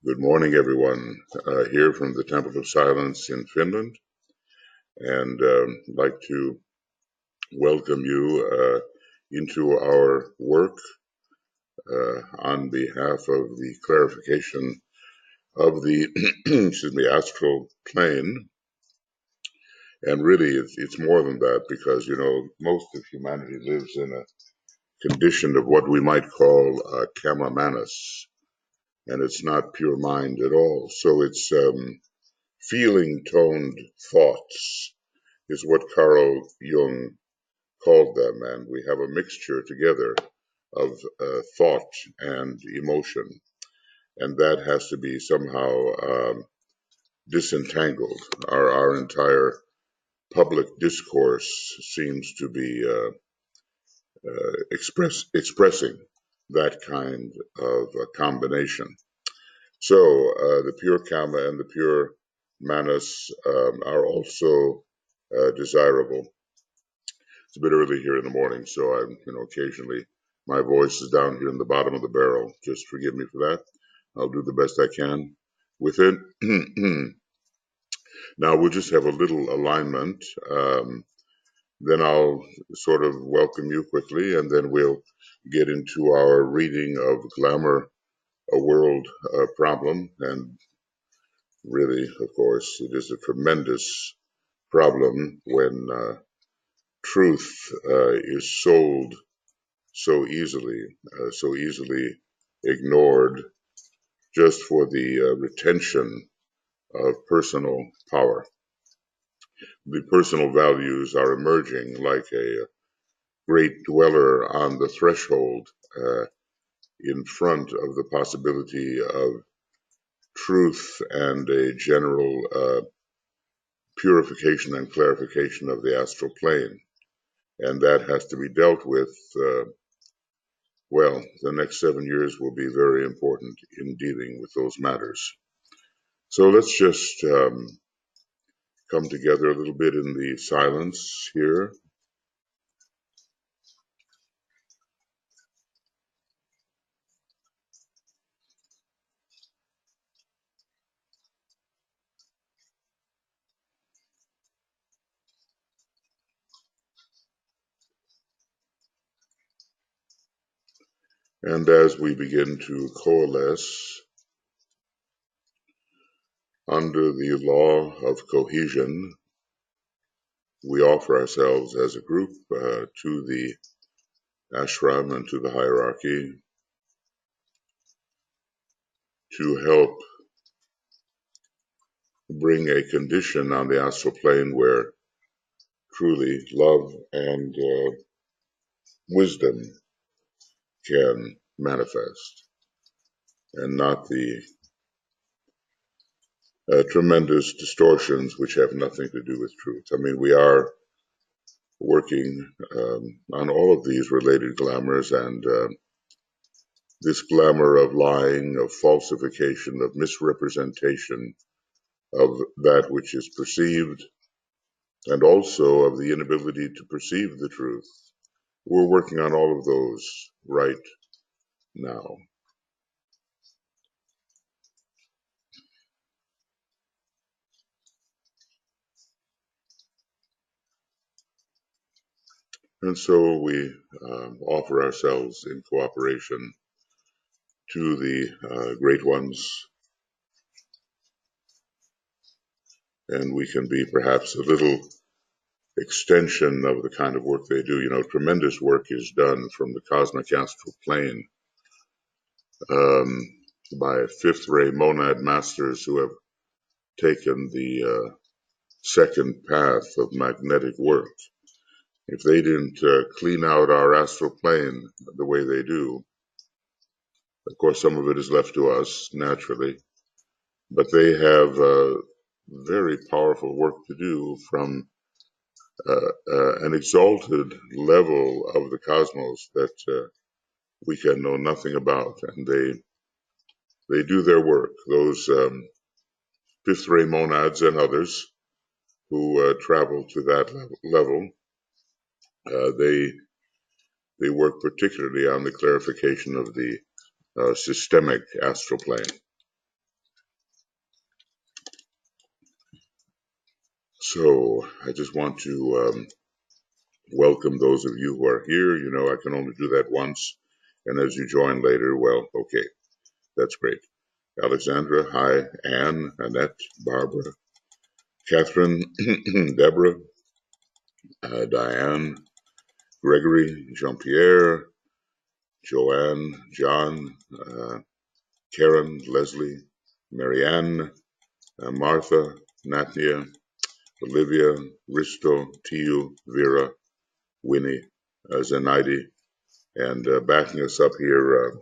Good morning, everyone, here from the Temple of Silence in Finland, and I'd like to welcome you into our work on behalf of the clarification of the excuse me, astral plane. And really, it's more than that because, most of humanity lives in a condition of what we might call kama manas, and it's not pure mind at all. So it's feeling toned thoughts is what Carl Jung called them, and we have a mixture together of thought and emotion, and that has to be somehow disentangled. Our entire public discourse seems to be expressing that kind of combination. So the pure kama and the pure manas are also desirable. It's a bit early here in the morning, so I'm, occasionally my voice is down here in the bottom of the barrel. Just forgive me for that. I'll do the best I can with it. Now we'll just have a little alignment. Then I'll sort of welcome you quickly, and then we'll get into our reading of Glamour, a World Problem. And really, of course, it is a tremendous problem when truth is sold so easily ignored just for the retention of personal power. The personal values are emerging like a great dweller on the threshold in front of the possibility of truth and a general purification and clarification of the astral plane. And that has to be dealt with. Well, the next 7 years will be very important in dealing with those matters. So let's just come together a little bit in the silence here. And as we begin to coalesce under the law of cohesion, we offer ourselves as a group to the ashram and to the hierarchy to help bring a condition on the astral plane where truly love and wisdom can manifest, and not the tremendous distortions which have nothing to do with truth. I mean, we are working on all of these related glamours, and this glamour of lying, of falsification, of misrepresentation of that which is perceived, and also of the inability to perceive the truth. We're working on all of those right now. And so we offer ourselves in cooperation to the great ones, and we can be perhaps a little extension of the kind of work they do. Tremendous work is done from the cosmic astral plane by fifth ray monad masters who have taken the second path of magnetic work. If they didn't clean out our astral plane the way they do, of course, some of it is left to us naturally, but they have very powerful work to do from an exalted level of the cosmos that we can know nothing about, and they do their work. Those fifth ray monads and others who travel to that level, they work particularly on the clarification of the systemic astral plane. So I just want to welcome those of you who are here. You know, I can only do that once. And as you join later, well, okay, that's great. Alexandra, hi. Anne, Annette, Barbara, Catherine, Deborah, Diane, Gregory, Jean-Pierre, Joanne, John, Karen, Leslie, Marianne, Martha, Natnia, Olivia, Risto, Tiu, Vera, Winnie, Zenaidi, and backing us up here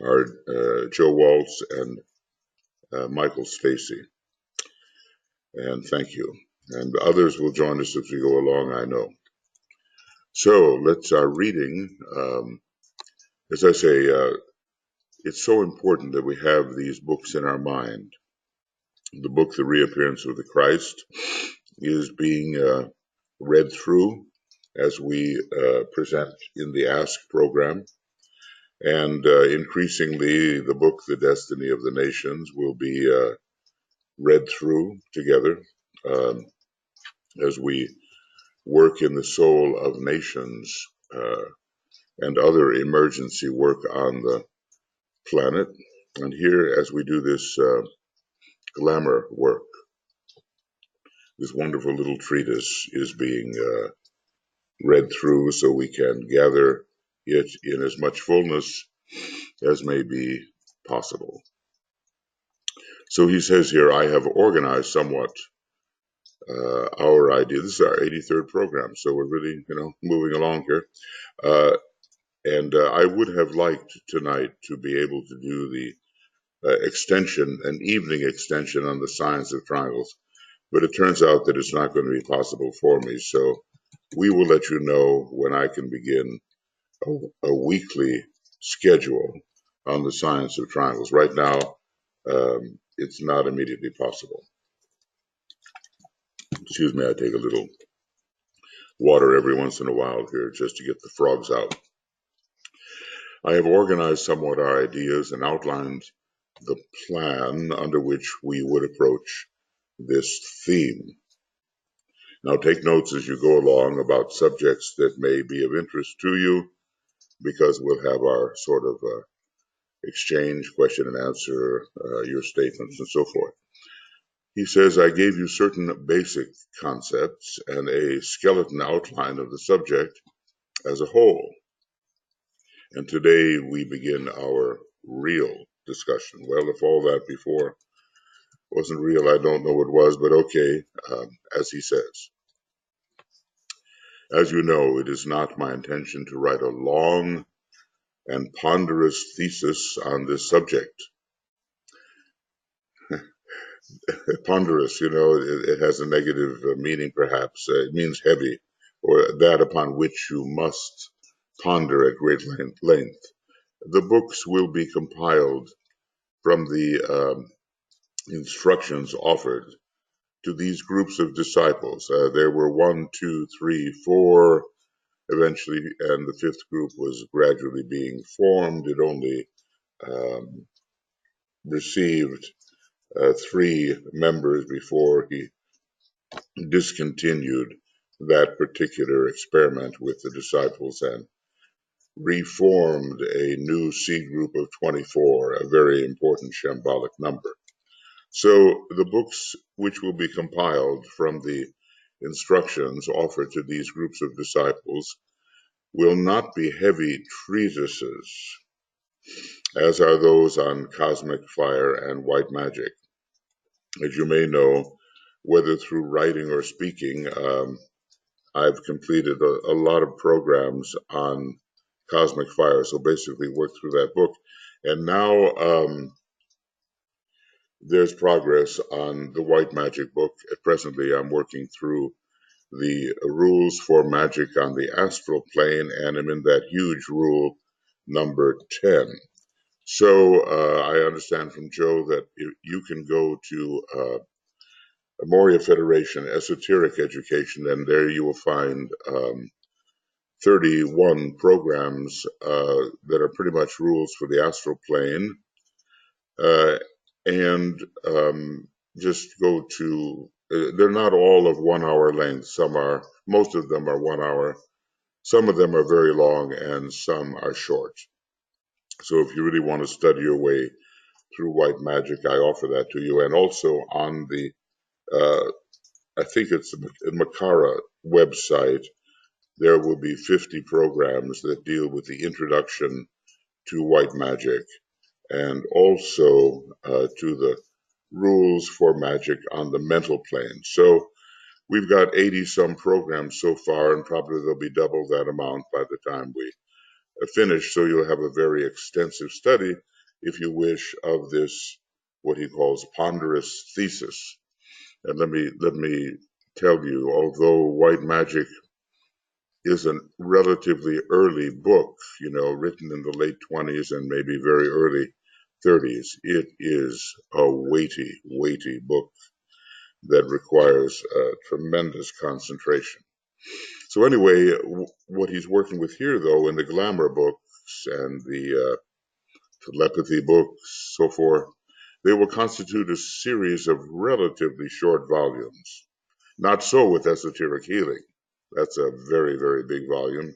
are Joe Waltz and Michael Stacy. And thank you. And others will join us as we go along, I know. So let's reading. As I say, it's so important that we have these books in our mind. The book, The Reappearance of the Christ, is being read through as we present in the Ask program. And increasingly, the book, The Destiny of the Nations, will be read through together um, as we work in the soul of nations and other emergency work on the planet. And here, as we do this glamour work, this wonderful little treatise is being read through so we can gather it in as much fullness as may be possible. So he says here, I have organized somewhat our idea. This is our 83rd program, so we're really, moving along here. And I would have liked tonight to be able to do the extension, an evening extension on the science of triangles, but it turns out that it's not going to be possible for me. So we will let you know when I can begin a weekly schedule on the science of triangles. Right now, it's not immediately possible. Excuse me, I take a little water every once in a while here just to get the frogs out. I have organized somewhat our ideas and outlined the plan under which we would approach this theme. Now take notes as you go along about subjects that may be of interest to you, because we'll have our sort of exchange, question and answer, your statements and so forth. He says, I gave you certain basic concepts and a skeleton outline of the subject as a whole. And today we begin our real discussion. Well, if all that before wasn't real, I don't know what was, but okay, as he says. As you know, it is not my intention to write a long and ponderous thesis on this subject. Ponderous, it has a negative meaning perhaps. It means heavy, or that upon which you must ponder at great length. The books will be compiled from the instructions offered to these groups of disciples. There were 1, 2, 3, 4 eventually, and the fifth group was gradually being formed. It only received 3 members before he discontinued that particular experiment with the disciples and reformed a new seed group of 24, a very important shambolic number. So the books which will be compiled from the instructions offered to these groups of disciples will not be heavy treatises, as are those on cosmic fire and white magic. As you may know, whether through writing or speaking, I've completed a lot of programs on cosmic fire, so basically worked through that book. And now there's progress on the white magic book. Presently, I'm working through the rules for magic on the astral plane, and I'm in that huge rule number 10. So I understand from Joe that you can go to Moria Federation Esoteric Education, and there you will find 31 programs that are pretty much rules for the astral plane. And just go to they're not all of 1 hour length. Most of them are 1 hour. Some of them are very long and some are short. So if you really want to study your way through white magic, I offer that to you. And also on the, I think it's the Makara website, there will be 50 programs that deal with the introduction to white magic and also to the rules for magic on the mental plane. So we've got 80 some programs so far, and probably there'll be double that amount by the time we finish. So you'll have a very extensive study, if you wish, of this, what he calls ponderous thesis. And let me tell you, although white magic is a relatively early book, written in the late 20s and maybe very early 30s, it is a weighty, weighty book that requires tremendous concentration. So anyway, what he's working with here, though, in the glamour books and the telepathy books, so forth, they will constitute a series of relatively short volumes. Not so with esoteric healing. That's a very, very big volume,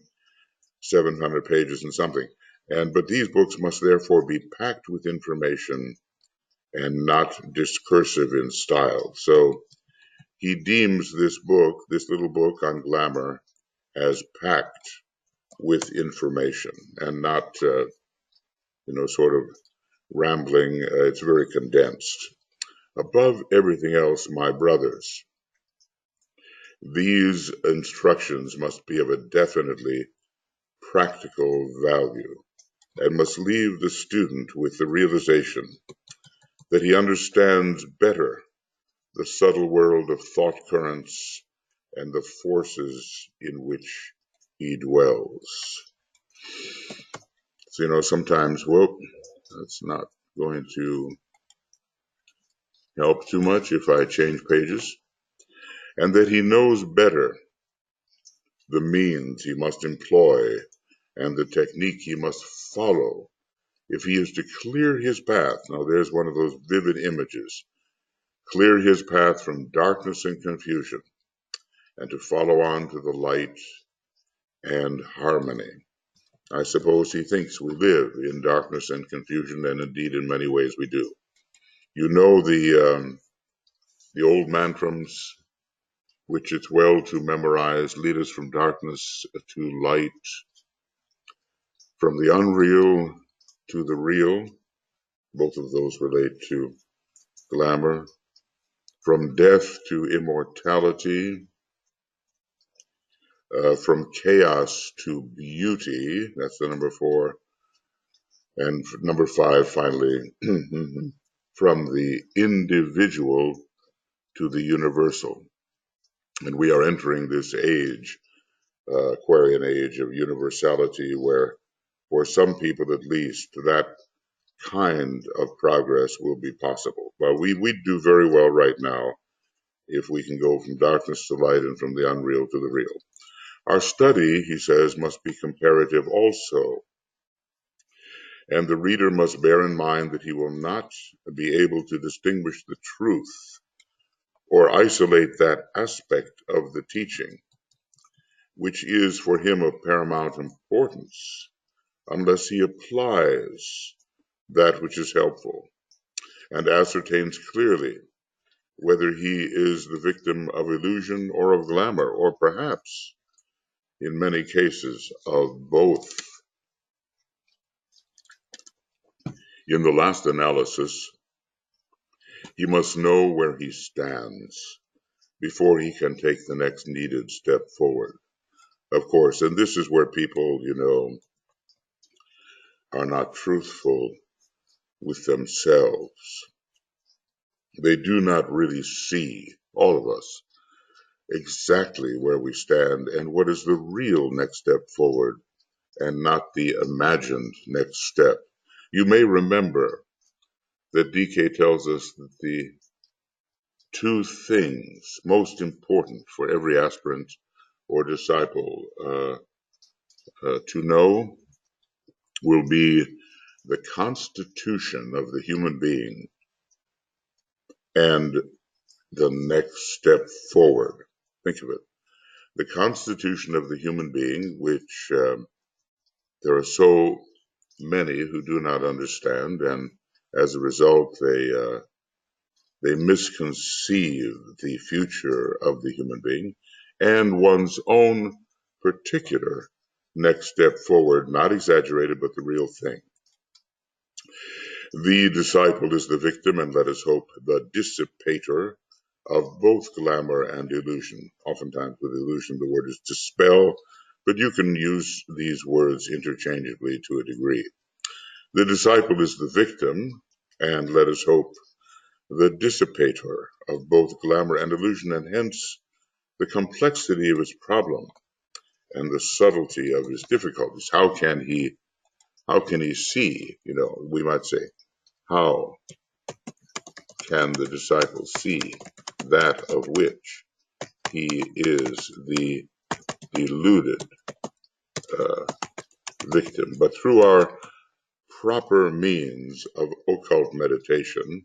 700 pages and something. But these books must therefore be packed with information and not discursive in style. So he deems this book, this little book on glamour, as packed with information and not, sort of rambling. It's very condensed. Above everything else, my brothers, these instructions must be of a definitely practical value and must leave the student with the realization that he understands better the subtle world of thought currents and the forces in which he dwells. So, sometimes, that's not going to help too much if I change pages. And that he knows better the means he must employ and the technique he must follow if he is to clear his path. Now, there's one of those vivid images. Clear his path from darkness and confusion and to follow on to the light and harmony. I suppose he thinks we live in darkness and confusion, and indeed in many ways we do. You know the old mantrams, which it's well to memorize, lead us from darkness to light, from the unreal to the real. Both of those relate to glamour. From death to immortality, from chaos to beauty, that's the number 4, and number 5, finally, from the individual to the universal. And we are entering this age, Aquarian age of universality, where for some people at least, that kind of progress will be possible. But we do very well right now if we can go from darkness to light and from the unreal to the real. Our study, he says, must be comparative also, and the reader must bear in mind that he will not be able to distinguish the truth or isolate that aspect of the teaching which is for him of paramount importance unless he applies that which is helpful and ascertains clearly whether he is the victim of illusion or of glamour, or perhaps, in many cases, of both. In the last analysis, he must know where he stands before he can take the next needed step forward. Of course, and this is where people, are not truthful with themselves. They do not really see, all of us, exactly where we stand and what is the real next step forward and not the imagined next step. You may remember that DK tells us that the 2 things most important for every aspirant or disciple to know will be the constitution of the human being and the next step forward. Think of it. The constitution of the human being, which there are so many who do not understand, and as a result, they misconceive the future of the human being and one's own particular next step forward, not exaggerated, but the real thing. The disciple is the victim, and let us hope the dissipator of both glamour and illusion. Oftentimes with illusion, the word is dispel, but you can use these words interchangeably to a degree. The disciple is the victim, and let us hope the dissipator of both glamour and illusion, and hence the complexity of his problem and the subtlety of his difficulties. How can he see? We might say, how can the disciple see that of which he is the deluded victim? But through our proper means of occult meditation,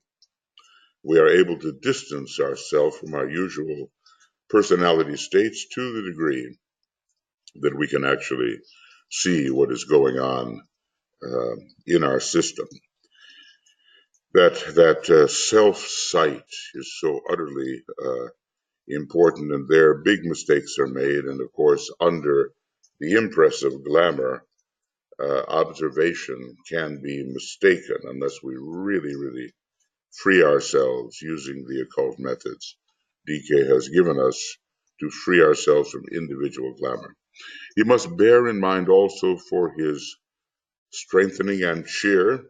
we are able to distance ourselves from our usual personality states to the degree that we can actually see what is going on in our system. That self-sight is so utterly important, and there big mistakes are made. And of course, under the impress of glamour, observation can be mistaken unless we really, really free ourselves using the occult methods DK has given us to free ourselves from individual glamour. He must bear in mind also for his strengthening and cheer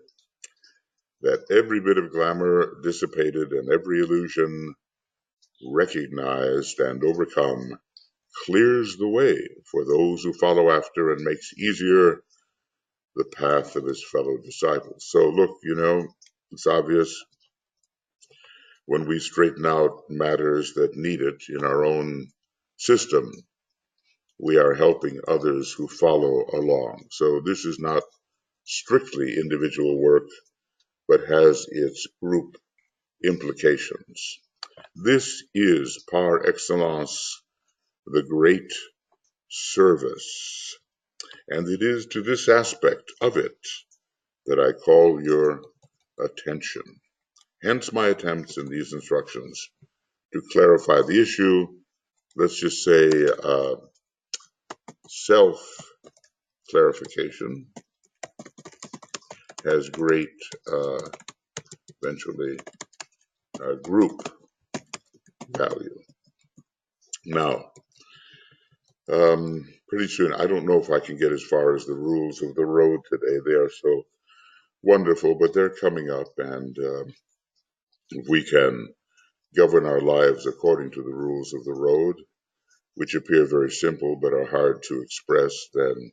that every bit of glamour dissipated and every illusion recognized and overcome clears the way for those who follow after and makes easier the path of his fellow disciples. So look, it's obvious when we straighten out matters that need it in our own system, we are helping others who follow along. So this is not strictly individual work, but has its group implications. This is par excellence the great service, and it is to this aspect of it that I call your attention. Hence my attempts in these instructions to clarify the issue. Let's just say self-clarification has great, eventually, group value. Now, pretty soon, I don't know if I can get as far as the rules of the road today. They are so wonderful, but they're coming up, and if we can govern our lives according to the rules of the road, which appear very simple but are hard to express, then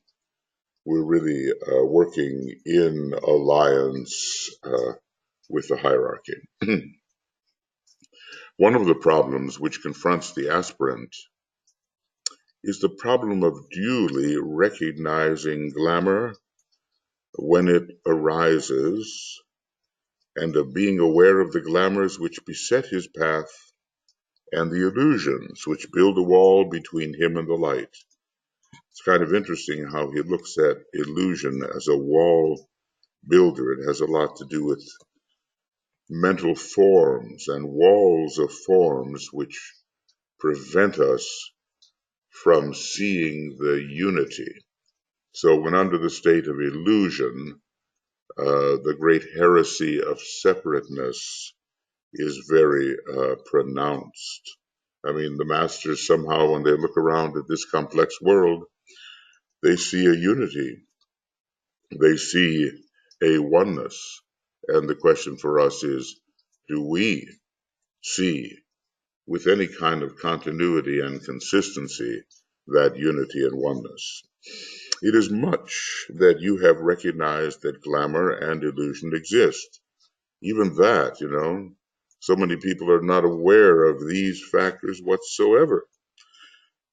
we're really working in alliance with the hierarchy. One of the problems which confronts the aspirant is the problem of duly recognizing glamour when it arises, and of being aware of the glamours which beset his path and the illusions which build a wall between him and the light. It's kind of interesting how he looks at illusion as a wall builder. It has a lot to do with mental forms and walls of forms which prevent us from seeing the unity. So when under the state of illusion, the great heresy of separateness is very pronounced. I mean, the masters somehow, when they look around at this complex world, they see a unity. They see a oneness. And the question for us is, do we see with any kind of continuity and consistency that unity and oneness? It is much that you have recognized that glamour and illusion exist. Even that, so many people are not aware of these factors whatsoever.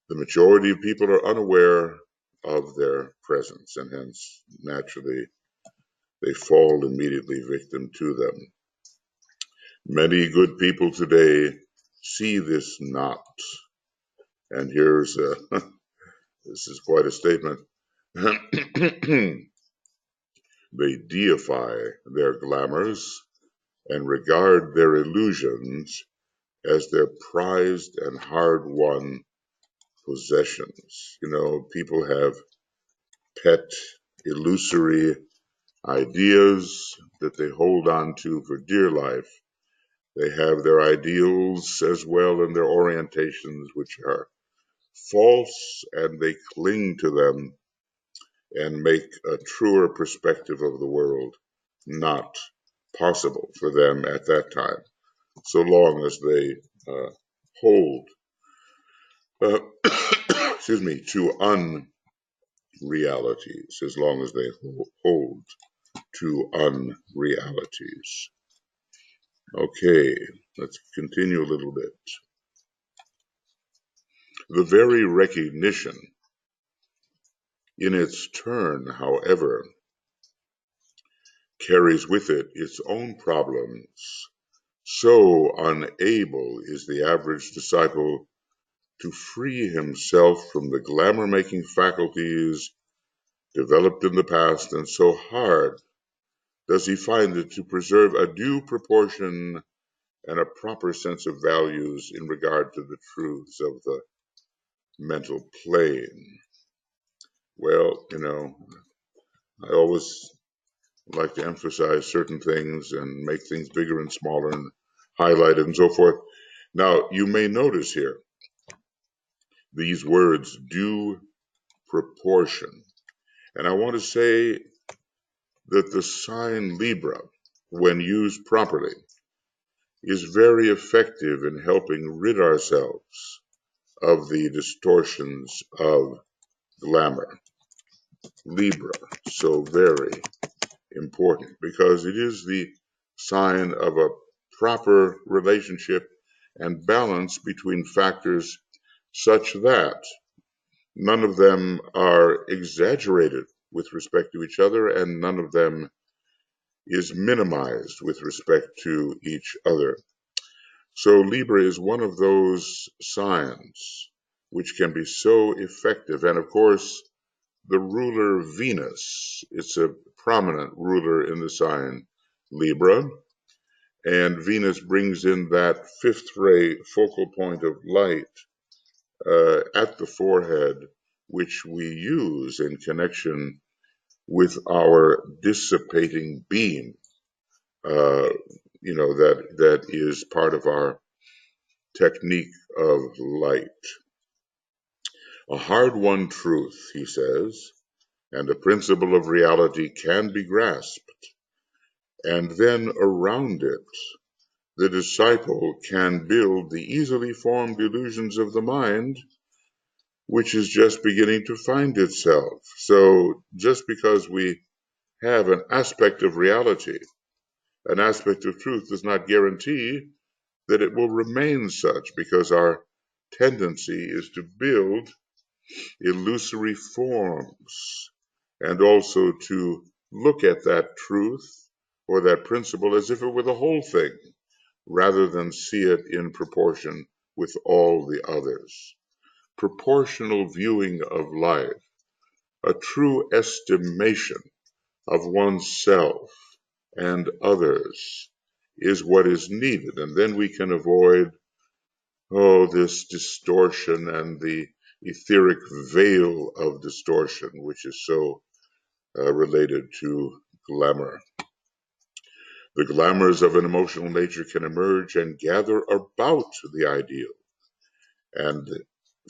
The majority of people are unaware of their presence, and hence, naturally, they fall immediately victim to them. Many good people today see this not. And here's, this is quite a statement. They deify their glamours and regard their illusions as their prized and hard-won possessions. You know, people have pet, illusory ideas that they hold on to for dear life. They have their ideals as well and their orientations, which are false, and they cling to them and make a truer perspective of the world not possible for them at that time, so long as they hold, excuse me, to unrealities, as long as they hold to unrealities. Okay, let's continue a little bit. The very recognition in its turn, however, carries with it its own problems. So unable is the average disciple to free himself from the glamour-making faculties developed in the past, and so hard does he find it to preserve a due proportion and a proper sense of values in regard to the truths of the mental plane. Well, you know, I always like to emphasize certain things and make things bigger and smaller and highlight it and so forth. Now, you may notice here these words, due proportion. And I want to say that the sign Libra, when used properly, is very effective in helping rid ourselves of the distortions of glamour. Libra, so very important because it is the sign of a proper relationship and balance between factors such that none of them are exaggerated with respect to each other and none of them is minimized with respect to each other. So Libra is one of those signs which can be so effective. And of course, the ruler Venus, it's a prominent ruler in the sign Libra. And Venus brings in that fifth ray focal point of light at the forehead, which we use in connection with our dissipating beam. That is part of our technique of light. A hard-won truth, he says, and the principle of reality can be grasped, and then around it, the disciple can build the easily formed illusions of the mind, which is just beginning to find itself. So just because we have an aspect of reality, an aspect of truth, does not guarantee that it will remain such, because our tendency is to build illusory forms and also to look at that truth or that principle as if it were the whole thing, rather than see it in proportion with all the others. Proportional viewing of life, a true estimation of oneself and others, is what is needed. And then we can avoid, this distortion and the etheric veil of distortion, which is so related to glamour. The glamours of an emotional nature can emerge and gather about the ideal, and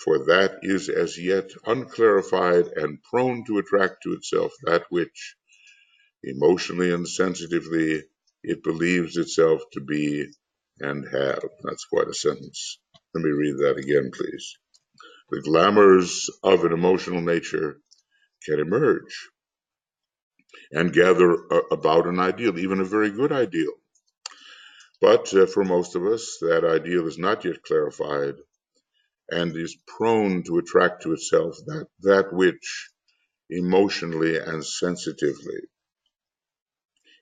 for that is as yet unclarified and prone to attract to itself that which, emotionally and sensitively, it believes itself to be and have. That's quite a sentence. Let me read that again, please. The glamours of an emotional nature can emerge and gather about an ideal, even a very good ideal. But for most of us, that ideal is not yet clarified and is prone to attract to itself that which emotionally and sensitively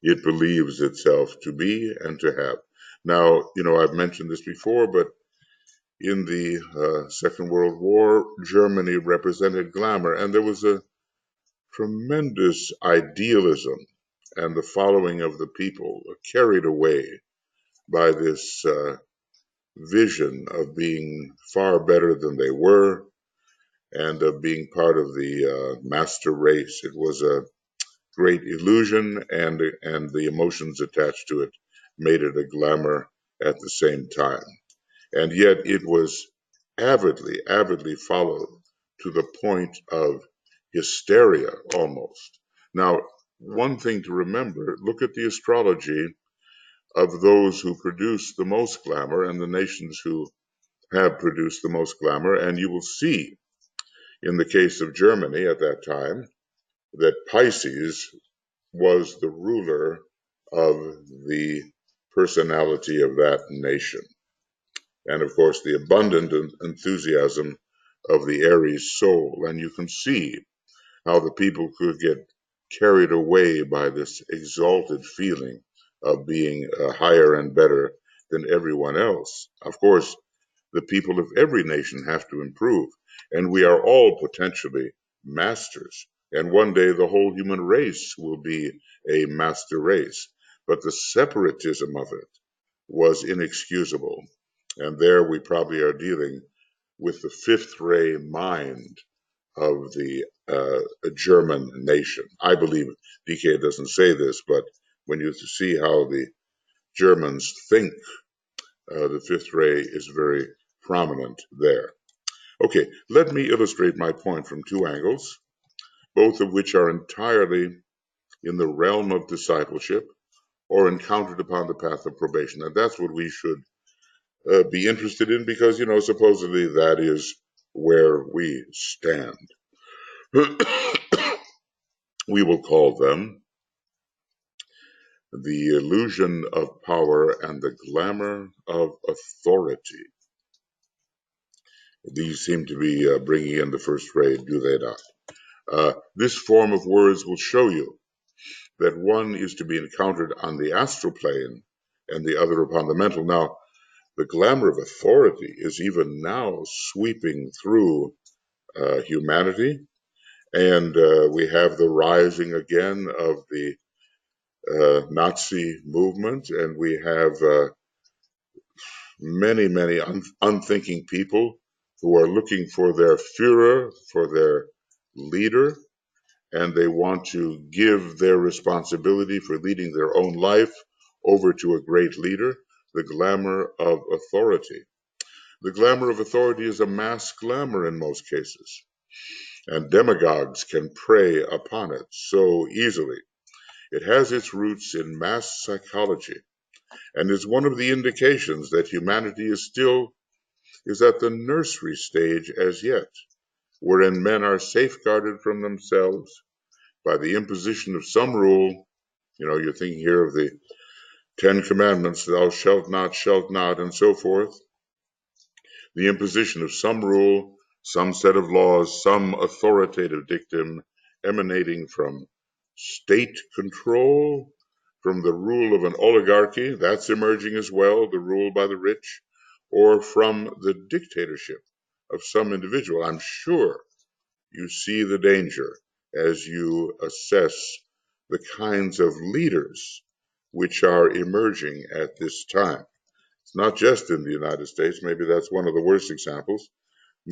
it believes itself to be and to have. Now, I've mentioned this before, but In the Second World War, Germany represented glamour, and there was a tremendous idealism, and the following of the people carried away by this vision of being far better than they were and of being part of the master race. It was a great illusion, and the emotions attached to it made it a glamour at the same time. And yet it was avidly followed to the point of hysteria almost. Now, one thing to remember, look at the astrology of those who produce the most glamour and the nations who have produced the most glamour, and you will see in the case of Germany at that time that Pisces was the ruler of the personality of that nation. And of course, the abundant enthusiasm of the Aries soul. And you can see how the people could get carried away by this exalted feeling of being higher and better than everyone else. Of course, the people of every nation have to improve, and we are all potentially masters. And one day the whole human race will be a master race. But the separatism of it was inexcusable. And there we probably are dealing with the fifth ray mind of the German nation. I believe DK doesn't say this, but when you see how the Germans think, the fifth ray is very prominent there. Okay, let me illustrate my point from two angles, both of which are entirely in the realm of discipleship or encountered upon the path of probation. And that's what we should be interested in because, supposedly that is where we stand. We will call them the illusion of power and the glamour of authority. These seem to be bringing in the first ray, do they not? This form of words will show you that one is to be encountered on the astral plane and the other upon the mental. Now, the glamour of authority is even now sweeping through humanity, and we have the rising again of the Nazi movement, and we have many unthinking people who are looking for their Führer, for their leader, and they want to give their responsibility for leading their own life over to a great leader, the glamour of authority. The glamour of authority is a mass glamour in most cases, and demagogues can prey upon it so easily. It has its roots in mass psychology and is one of the indications that humanity is at the nursery stage as yet, wherein men are safeguarded from themselves by the imposition of some rule. You're thinking here of the Ten Commandments, thou shalt not, and so forth. The imposition of some rule, some set of laws, some authoritative dictum emanating from state control, from the rule of an oligarchy, that's emerging as well, the rule by the rich, or from the dictatorship of some individual. I'm sure you see the danger as you assess the kinds of leaders which are emerging at this time. It's not just in the United States. Maybe that's one of the worst examples.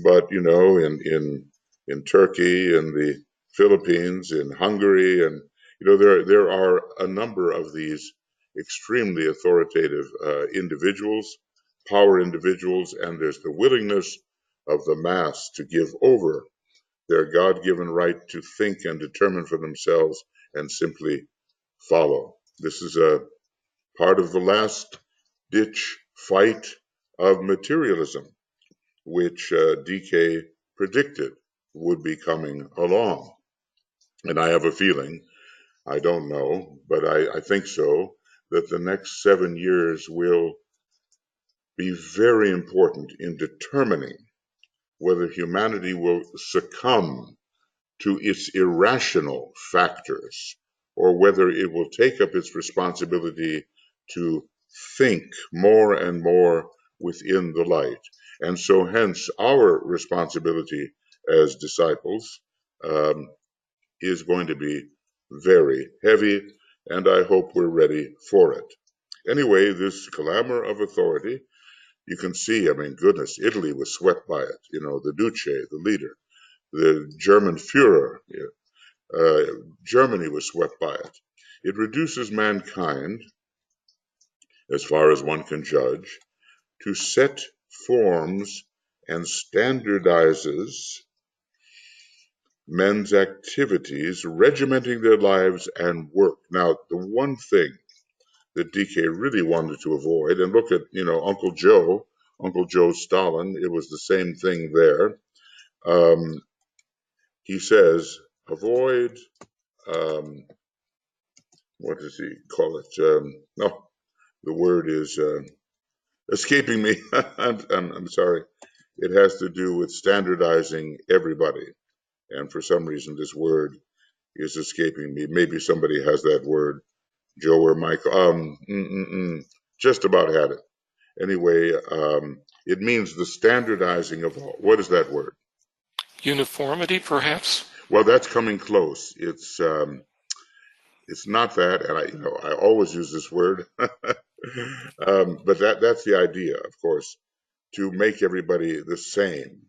But in Turkey, in the Philippines, in Hungary, and there are a number of these extremely authoritative individuals, power individuals, and there's the willingness of the mass to give over their God-given right to think and determine for themselves and simply follow. This is a part of the last ditch fight of materialism, which DK predicted would be coming along. And I have a feeling, I don't know, but I think so, that the next 7 years will be very important in determining whether humanity will succumb to its irrational factors or whether it will take up its responsibility to think more and more within the light. And so hence our responsibility as disciples um, is going to be very heavy, and I hope we're ready for it. Anyway, this glamour of authority, you can see, I mean, goodness, Italy was swept by it. You know, the Duce, the leader, the German Führer, Germany was swept by it. It reduces mankind, as far as one can judge, to set forms and standardizes men's activities, regimenting their lives and work. Now, the one thing that DK really wanted to avoid, and look at, Uncle Joe Stalin, it was the same thing there. He says, avoid, what does he call it? No, the word is escaping me. I'm sorry. It has to do with standardizing everybody. And for some reason, this word is escaping me. Maybe somebody has that word, Joe or Michael. Just about had it. Anyway, it means the standardizing of all. What is that word? Uniformity, perhaps? Well, that's coming close. It's not that, and I always use this word, but that's the idea, of course, to make everybody the same.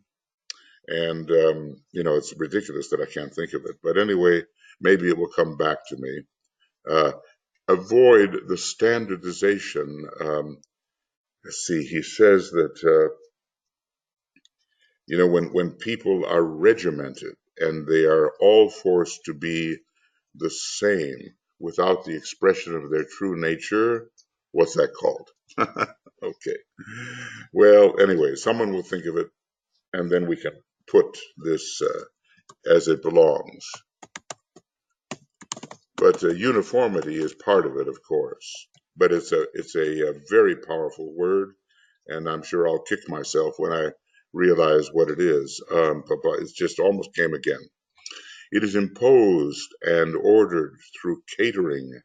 And it's ridiculous that I can't think of it. But anyway, maybe it will come back to me. Avoid the standardization. Let's see. He says that when people are regimented and they are all forced to be the same without the expression of their true nature, what's that called? Okay. Well, anyway, someone will think of it, and then we can put this as it belongs. But uniformity is part of it, of course. But it's a very powerful word, and I'm sure I'll kick myself when I realize what it is. But it just almost came again. It is imposed and ordered through catering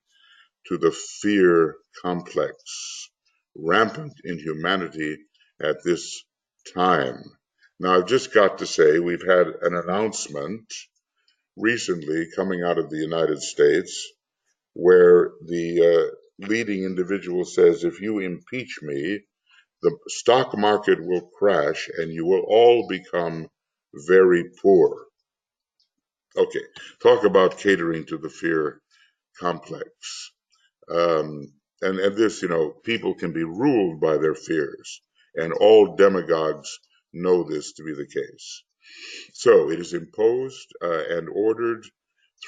to the fear complex, rampant in humanity at this time. Now, I've just got to say, we've had an announcement recently coming out of the United States where the leading individual says, if you impeach me, the stock market will crash and you will all become very poor. Okay, talk about catering to the fear complex. And this, people can be ruled by their fears, and all demagogues know this to be the case. So it is imposed and ordered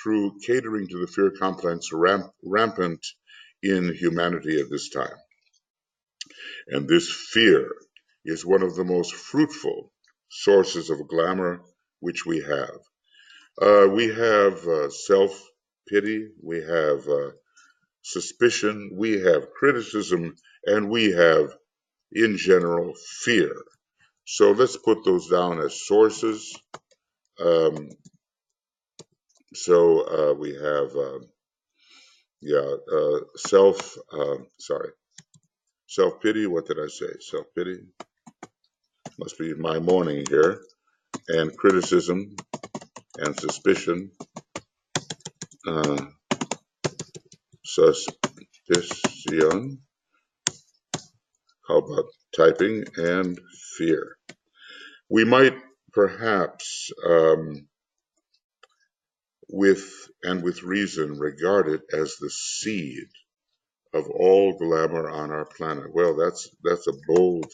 through catering to the fear complex rampant in humanity at this time. And this fear is one of the most fruitful sources of glamour which we have. We have self-pity, we have suspicion, we have criticism, and we have, in general, fear. So let's put those down as sources. We have, self-pity. What did I say? Self-pity. Must be my morning here. And criticism and suspicion. Suspicion. How about typing and fear? We might perhaps, with reason, regard it as the seed of all glamour on our planet. Well, that's a bold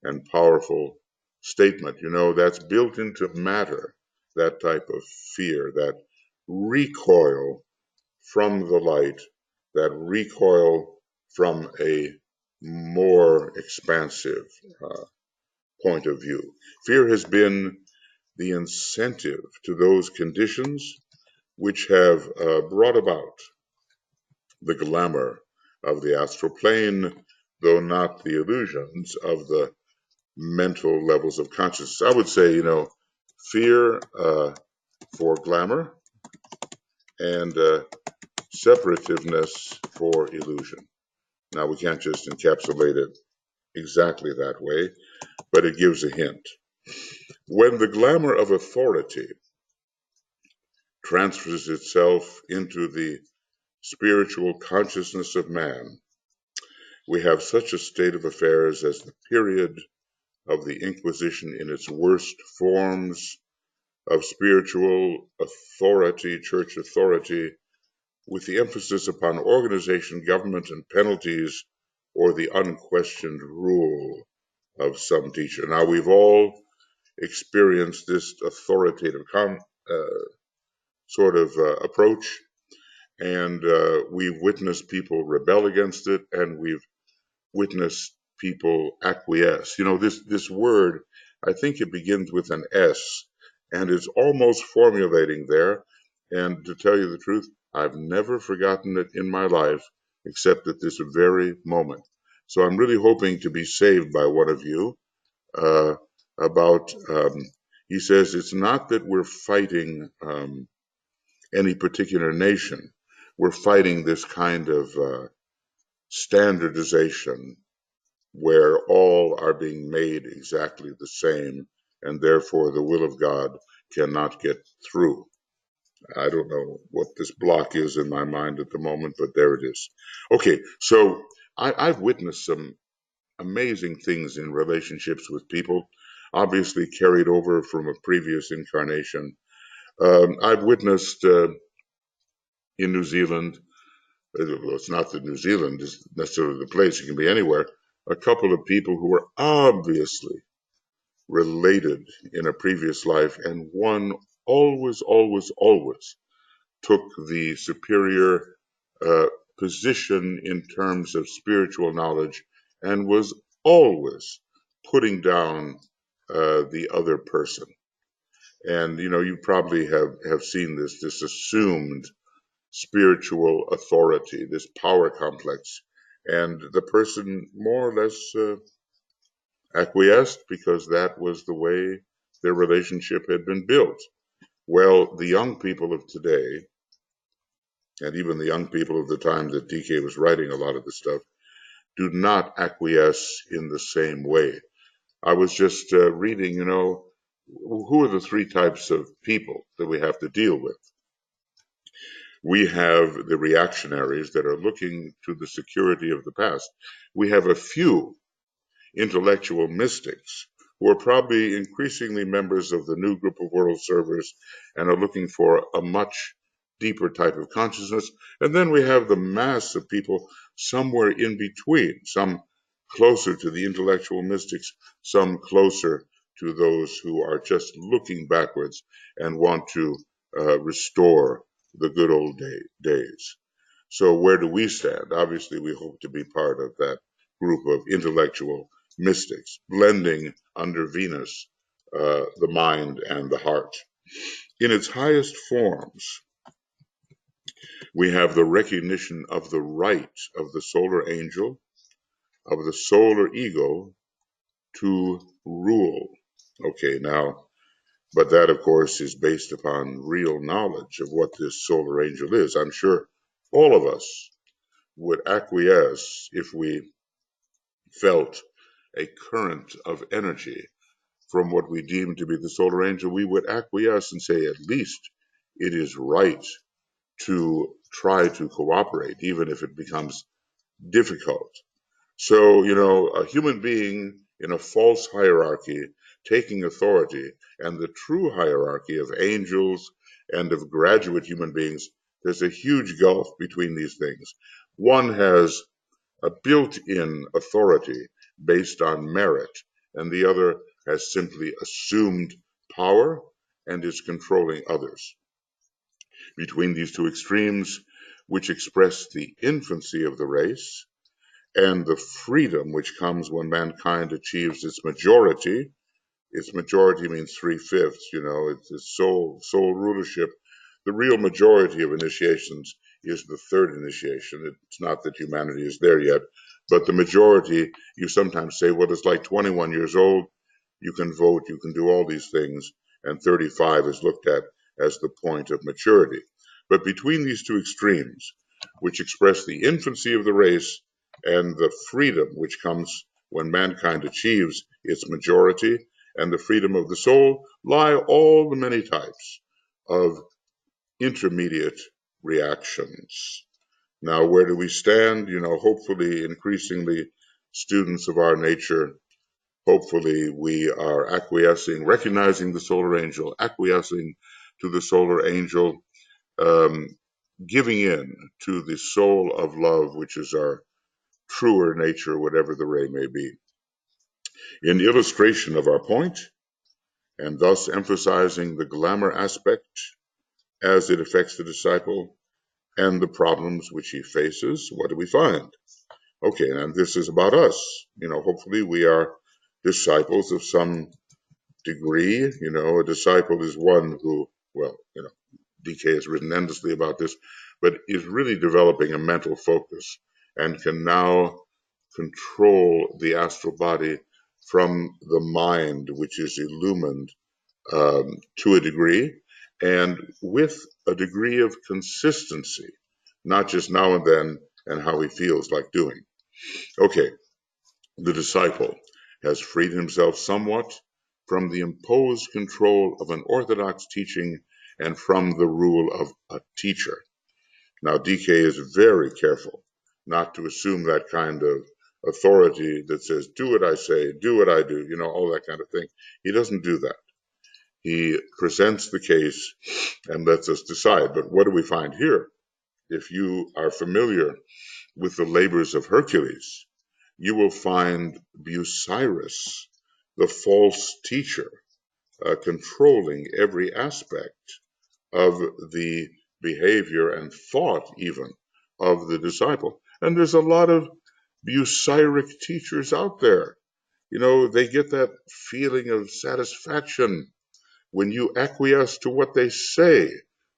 and powerful statement. That's built into matter, that type of fear, that recoil from the light, that recoil from a more expansive point of view. Fear has been the incentive to those conditions which have brought about the glamour of the astral plane, though not the illusions of the mental levels of consciousness. I would say, fear for glamour and separativeness for illusion. Now, we can't just encapsulate it exactly that way, but it gives a hint. When the glamour of authority transfers itself into the spiritual consciousness of man, we have such a state of affairs as the period of the Inquisition in its worst forms of spiritual authority, church authority, with the emphasis upon organization, government, and penalties, or the unquestioned rule of some teacher. Now, we've all experienced this authoritative sort of approach, and we've witnessed people rebel against it, and we've witnessed people acquiesce. You know, this word, I think it begins with an S, and it's almost formulating there. And to tell you the truth, I've never forgotten it in my life, except at this very moment. So I'm really hoping to be saved by one of you uh, about. He says it's not that we're fighting any particular nation. We're fighting this kind of standardization where all are being made exactly the same, and therefore the will of God cannot get through. I don't know what this block is in my mind at the moment, but there it is. Okay, so I've witnessed some amazing things in relationships with people, obviously carried over from a previous incarnation. I've witnessed in New Zealand, well, it's not that New Zealand is necessarily the place, it can be anywhere, a couple of people who were obviously related in a previous life, and one always took the superior uh, position in terms of spiritual knowledge and was always putting down the other person. And you know, you probably have seen this assumed spiritual authority, this power complex, and the person more or less acquiesced because that was the way their relationship had been built. Well, the young people of today, and even the young people of the time that DK was writing a lot of the stuff, do not acquiesce in the same way. I was just reading, you know, who are the three types of people that we have to deal with? We have the reactionaries that are looking to the security of the past. We have a few intellectual mystics who are probably increasingly members of the new group of world servers and are looking for a much deeper type of consciousness. And then we have the mass of people somewhere in between, some closer to the intellectual mystics, some closer to those who are just looking backwards and want to restore the good old days. So where do we stand? Obviously, we hope to be part of that group of intellectual mystics, blending under Venus the mind and the heart. In its highest forms, we have the recognition of the right of the solar angel, of the solar ego to rule. Okay, now, but that, of course, is based upon real knowledge of what this solar angel is. I'm sure all of us would acquiesce if we felt a current of energy from what we deem to be the solar angel. We would acquiesce and say, at least it is right to try to cooperate, even if it becomes difficult. So, you know, a human being in a false hierarchy taking authority and the true hierarchy of angels and of graduate human beings, there's a huge gulf between these things. One has a built-in authority based on merit, and the other has simply assumed power and is controlling others. Between these two extremes, which express the infancy of the race and the freedom which comes when mankind achieves its majority means three-fifths, you know, it's sole rulership. The real majority of initiations is the third initiation. It's not that humanity is there yet, but the majority, you sometimes say, well, it's like 21 years old, you can vote, you can do all these things, and 35 is looked at as the point of maturity. But between these two extremes, which express the infancy of the race and the freedom which comes when mankind achieves its majority and the freedom of the soul, lie all the many types of intermediate reactions. Now, where do we stand? Hopefully, increasingly, students of our nature, hopefully, we are acquiescing, recognizing the solar angel, acquiescing to the solar angel, um, giving in to the soul of love, which is our truer nature, whatever the ray may be. In illustration of our point, and thus emphasizing the glamour aspect as it affects the disciple and the problems which he faces, what do we find? Okay, and this is about us. Hopefully we are disciples of some degree. A disciple is one who, well, DK has written endlessly about this, but is really developing a mental focus and can now control the astral body from the mind, which is illumined to a degree, and with a degree of consistency, not just now and then and how he feels like doing. Okay, the disciple has freed himself somewhat from the imposed control of an orthodox teaching and from the rule of a teacher. Now, DK is very careful not to assume that kind of authority that says, do what I say, do what I do, all that kind of thing. He doesn't do that. He presents the case and lets us decide. But what do we find here? If you are familiar with the Labors of Hercules, you will find Busiris, the false teacher, controlling every aspect of the behavior and thought even of the disciple. And there's a lot of Busiric teachers out there. They get that feeling of satisfaction when you acquiesce to what they say,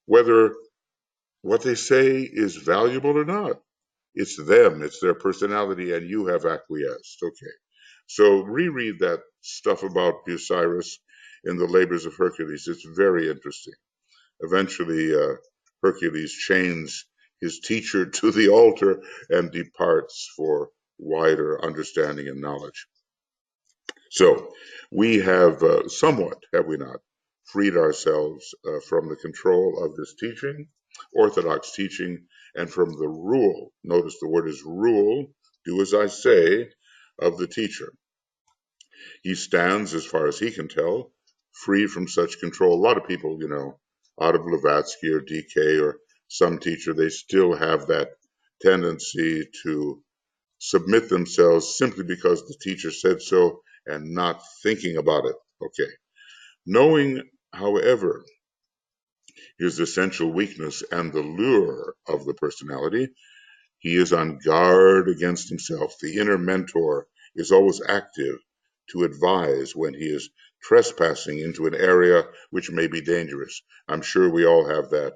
whether what they say is valuable or not. It's them, it's their personality, and you have acquiesced. Okay. So reread that stuff about Busiris in the Labors of Hercules. It's very interesting. Eventually, Hercules chains his teacher to the altar and departs for wider understanding and knowledge. So we have somewhat, have we not, freed ourselves from the control of this teaching, orthodox teaching, and from the rule. Notice the word is rule, do as I say, of the teacher. He stands, as far as he can tell, free from such control. A lot of people, out of Blavatsky or DK or some teacher, they still have that tendency to submit themselves simply because the teacher said so and not thinking about it. Okay. Knowing, however, his essential weakness and the lure of the personality, he is on guard against himself. The inner mentor is always active to advise when he is trespassing into an area which may be dangerous. I'm sure we all have that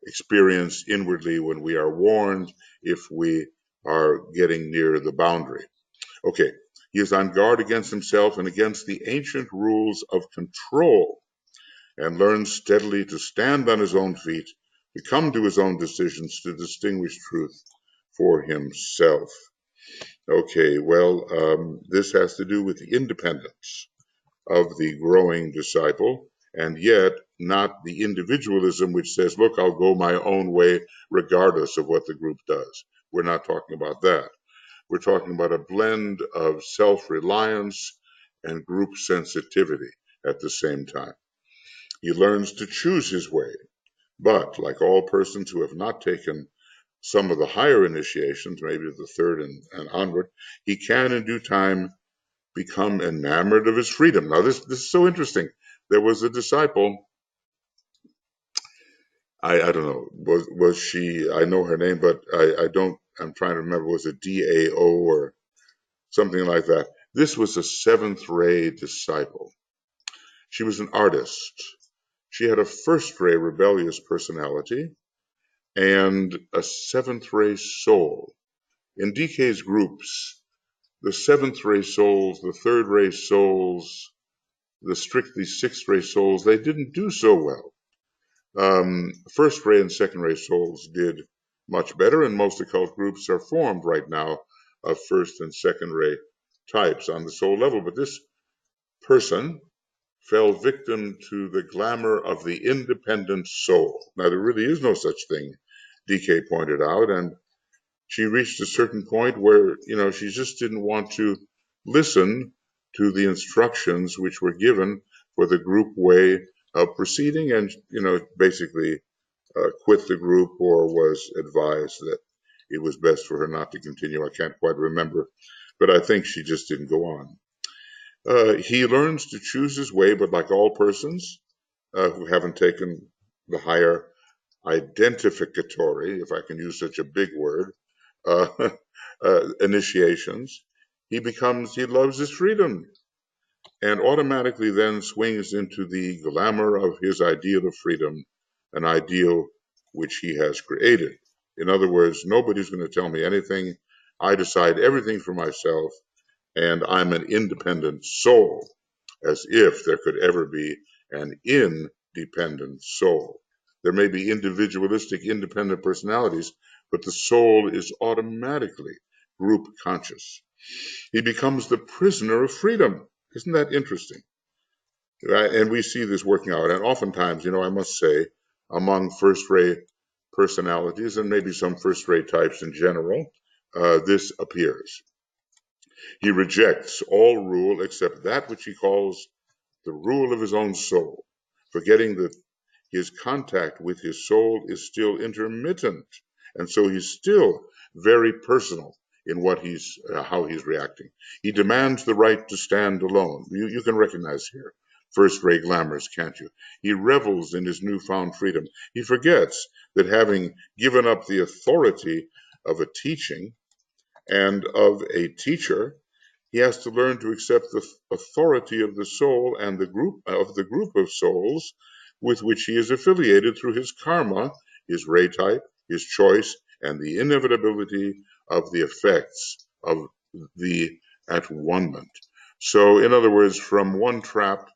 experience inwardly when we are warned if we are getting near the boundary. Okay, he is on guard against himself and against the ancient rules of control, and learns steadily to stand on his own feet, to come to his own decisions, to distinguish truth for himself. Okay, well, this has to do with the independence of the growing disciple, and yet not the individualism which says, look, I'll go my own way regardless of what the group does. We're not talking about that. We're talking about a blend of self-reliance and group sensitivity at the same time. He learns to choose his way, but like all persons who have not taken some of the higher initiations, maybe the third and onward, he can in due time become enamored of his freedom. Now, this is so interesting. There was a disciple, I don't know, was she, I know her name, but I'm trying to remember, was it DAO or something like that? This was a seventh ray disciple. She was an artist. She had a first ray rebellious personality and a seventh ray soul. In DK's groups, the seventh ray souls, the third ray souls, the strictly sixth ray souls, they didn't do so well. First ray and second ray souls did much better, and most occult groups are formed right now of first and second ray types on the soul level, but this person fell victim to the glamour of the independent soul. Now, there really is no such thing, DK pointed out, and she reached a certain point where, she just didn't want to listen to the instructions which were given for the group way of proceeding, and, basically quit the group, or was advised that it was best for her not to continue. I can't quite remember, but I think she just didn't go on. He learns to choose his way, but like all persons who haven't taken the higher identificatory, if I can use such a big word, uh, initiations, he loves his freedom, and automatically then swings into the glamour of his ideal of freedom, an ideal which he has created. In other words, nobody's going to tell me anything. I decide everything for myself, and I'm an independent soul, as if there could ever be an independent soul. There may be individualistic, independent personalities, but the soul is automatically group conscious. He becomes the prisoner of freedom. Isn't that interesting? Right? And we see this working out. And oftentimes, I must say, among first-rate personalities, and maybe some first-rate types in general, this appears. He rejects all rule except that which he calls the rule of his own soul, forgetting that his contact with his soul is still intermittent, and so he's still very personal in how he's reacting. He demands the right to stand alone. You can recognize here first-rate glamours, can't you? He revels in his newfound freedom. He forgets that having given up the authority of a teaching and of a teacher, he has to learn to accept the authority of the soul and the group of souls with which he is affiliated through his karma, his ray type, his choice, and the inevitability of the effects of the at-one-ment. So, in other words, from one trap,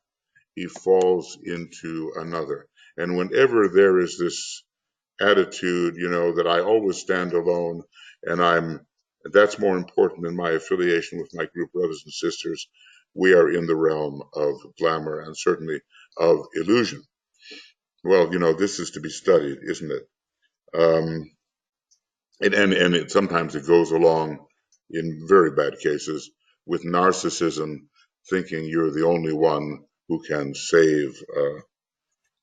he falls into another. And whenever there is this attitude, that I always stand alone, and that's more important than my affiliation with my group brothers and sisters, we are in the realm of glamour and certainly of illusion. Well, this is to be studied, isn't it? And sometimes it goes along, in very bad cases, with narcissism, thinking you're the only one who can save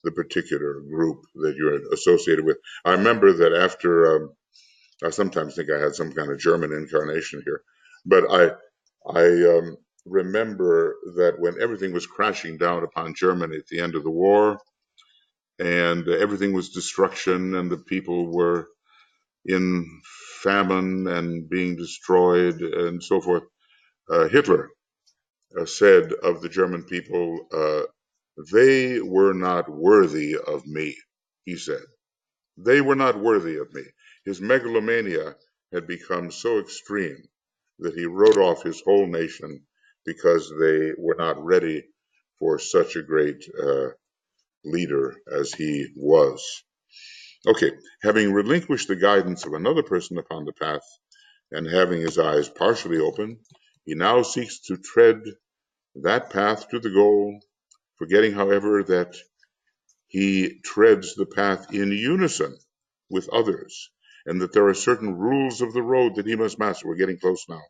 the particular group that you're associated with. I remember that after, I sometimes think I had some kind of German incarnation here, but I remember that when everything was crashing down upon Germany at the end of the war, and everything was destruction, and the people were in famine and being destroyed and so forth, Hitler said of the German people, they were not worthy of me, he said. They were not worthy of me. His megalomania had become so extreme that he wrote off his whole nation because they were not ready for such a great leader as he was. Okay, having relinquished the guidance of another person upon the path and having his eyes partially open, he now seeks to tread that path to the goal, forgetting, however, that he treads the path in unison with others, and that there are certain rules of the road that he must master. We're getting close now.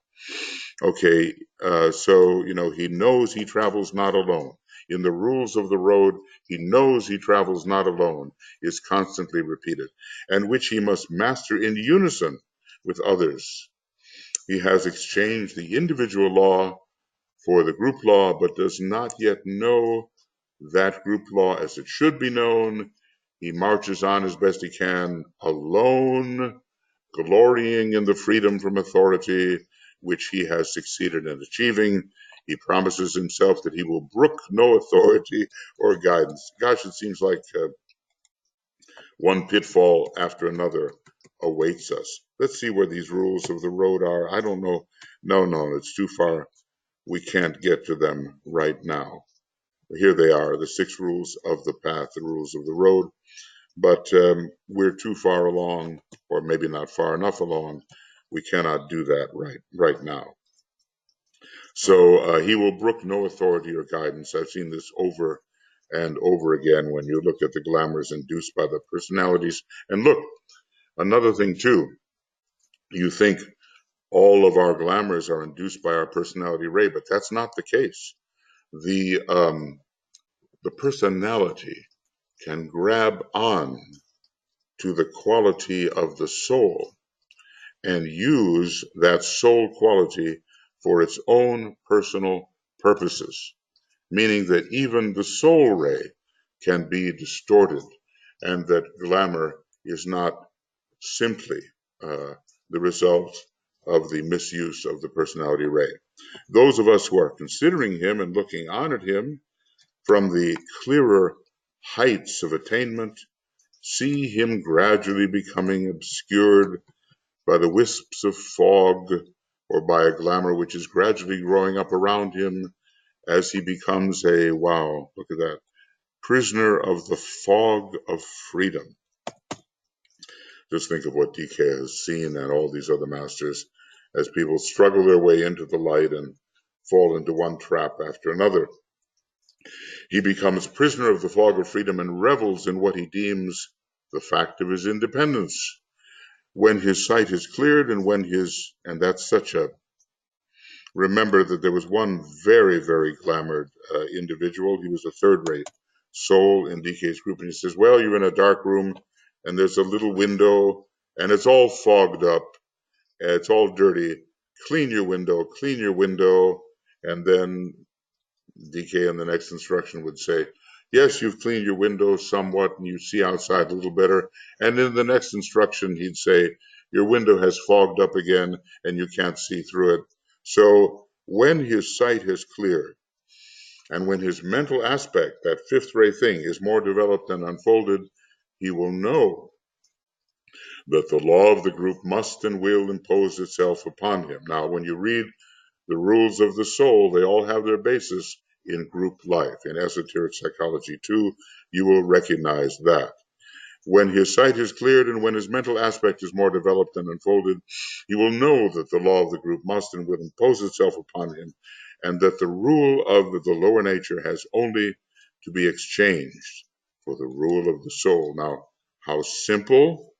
Okay, so, he knows he travels not alone. In the rules of the road, he knows he travels not alone, is constantly repeated, and which he must master in unison with others. He has exchanged the individual law for the group law, but does not yet know that group law as it should be known. He marches on as best he can, alone, glorying in the freedom from authority which he has succeeded in achieving. He promises himself that he will brook no authority or guidance. Gosh, it seems like one pitfall after another awaits us. Let's see where these rules of the road are. I don't know. No, it's too far. We can't get to them right now. Here they are, the 6 rules of the path, the rules of the road. But we're too far along, or maybe not far enough along. We cannot do that right now. So he will brook no authority or guidance. I've seen this over and over again when you look at the glamours induced by the personalities. And look, another thing too, you think all of our glamours are induced by our personality ray, but that's not the case. The personality can grab on to the quality of the soul and use that soul quality for its own personal purposes, meaning that even the soul ray can be distorted, and that glamour is not simply the result of the misuse of the personality ray. Those of us who are considering him and looking on at him from the clearer heights of attainment see him gradually becoming obscured by the wisps of fog or by a glamour which is gradually growing up around him as he becomes a, wow, look at that, prisoner of the fog of freedom. Just think of what DK has seen and all these other masters as people struggle their way into the light and fall into one trap after another. He becomes prisoner of the fog of freedom and revels in what he deems the fact of his independence. When his sight is cleared and that's such a, remember that there was one very, very glamoured individual. He was a third-rate soul in DK's group, and he says, well, you're in a dark room, and there's a little window, and it's all fogged up, and it's all dirty. Clean your window, and then DK in the next instruction would say, yes, you've cleaned your window somewhat, and you see outside a little better. And in the next instruction, he'd say, your window has fogged up again, and you can't see through it. So when his sight has cleared, and when his mental aspect, that fifth ray thing, is more developed and unfolded, he will know that the law of the group must and will impose itself upon him. Now, when you read the rules of the soul, they all have their basis in group life. In esoteric psychology, too, you will recognize that. When his sight is cleared and when his mental aspect is more developed and unfolded, he will know that the law of the group must and will impose itself upon him, and that the rule of the lower nature has only to be exchanged for the rule of the soul. Now, how simple,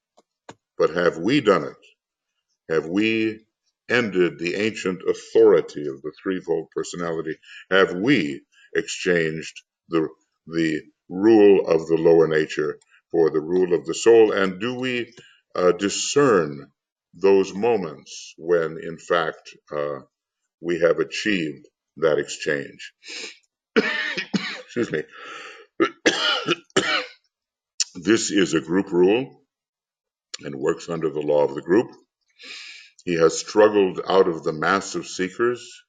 but have we done it? Have we ended the ancient authority of the threefold personality? Have we exchanged the rule of the lower nature for the rule of the soul? And do we discern those moments when, in fact, we have achieved that exchange? Excuse me. This is a group rule and works under the law of the group. He has struggled out of the mass of seekers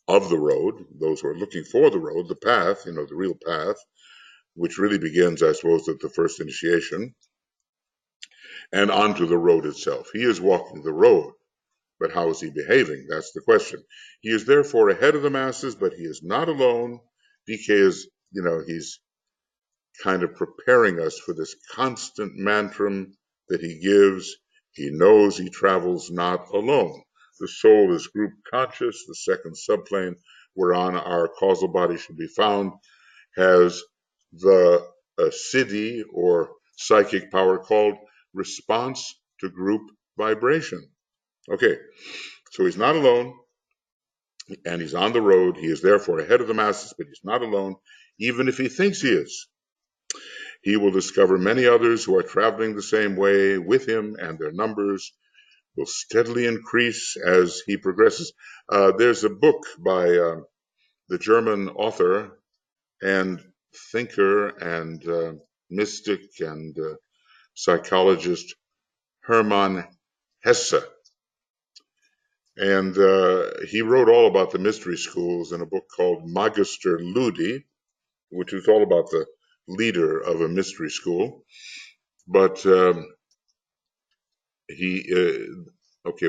of the road, those who are looking for the road, the path, the real path, which really begins, I suppose, at the first initiation, and onto the road itself. He is walking the road, but how is he behaving? That's the question. He is therefore ahead of the masses, but he is not alone. DK is, he's kind of preparing us for this constant mantra that he gives. He knows he travels not alone. The soul is group conscious, the second subplane whereon our causal body should be found, has the siddhi or psychic power called response to group vibration. Okay, so he's not alone and he's on the road. He is therefore ahead of the masses, but he's not alone, even if he thinks he is. He will discover many others who are traveling the same way with him, and their numbers will steadily increase as he progresses. There's a book by the German author and thinker and mystic and psychologist Hermann Hesse. And he wrote all about the mystery schools in a book called Magister Ludi, which is all about the leader of a mystery school. But okay,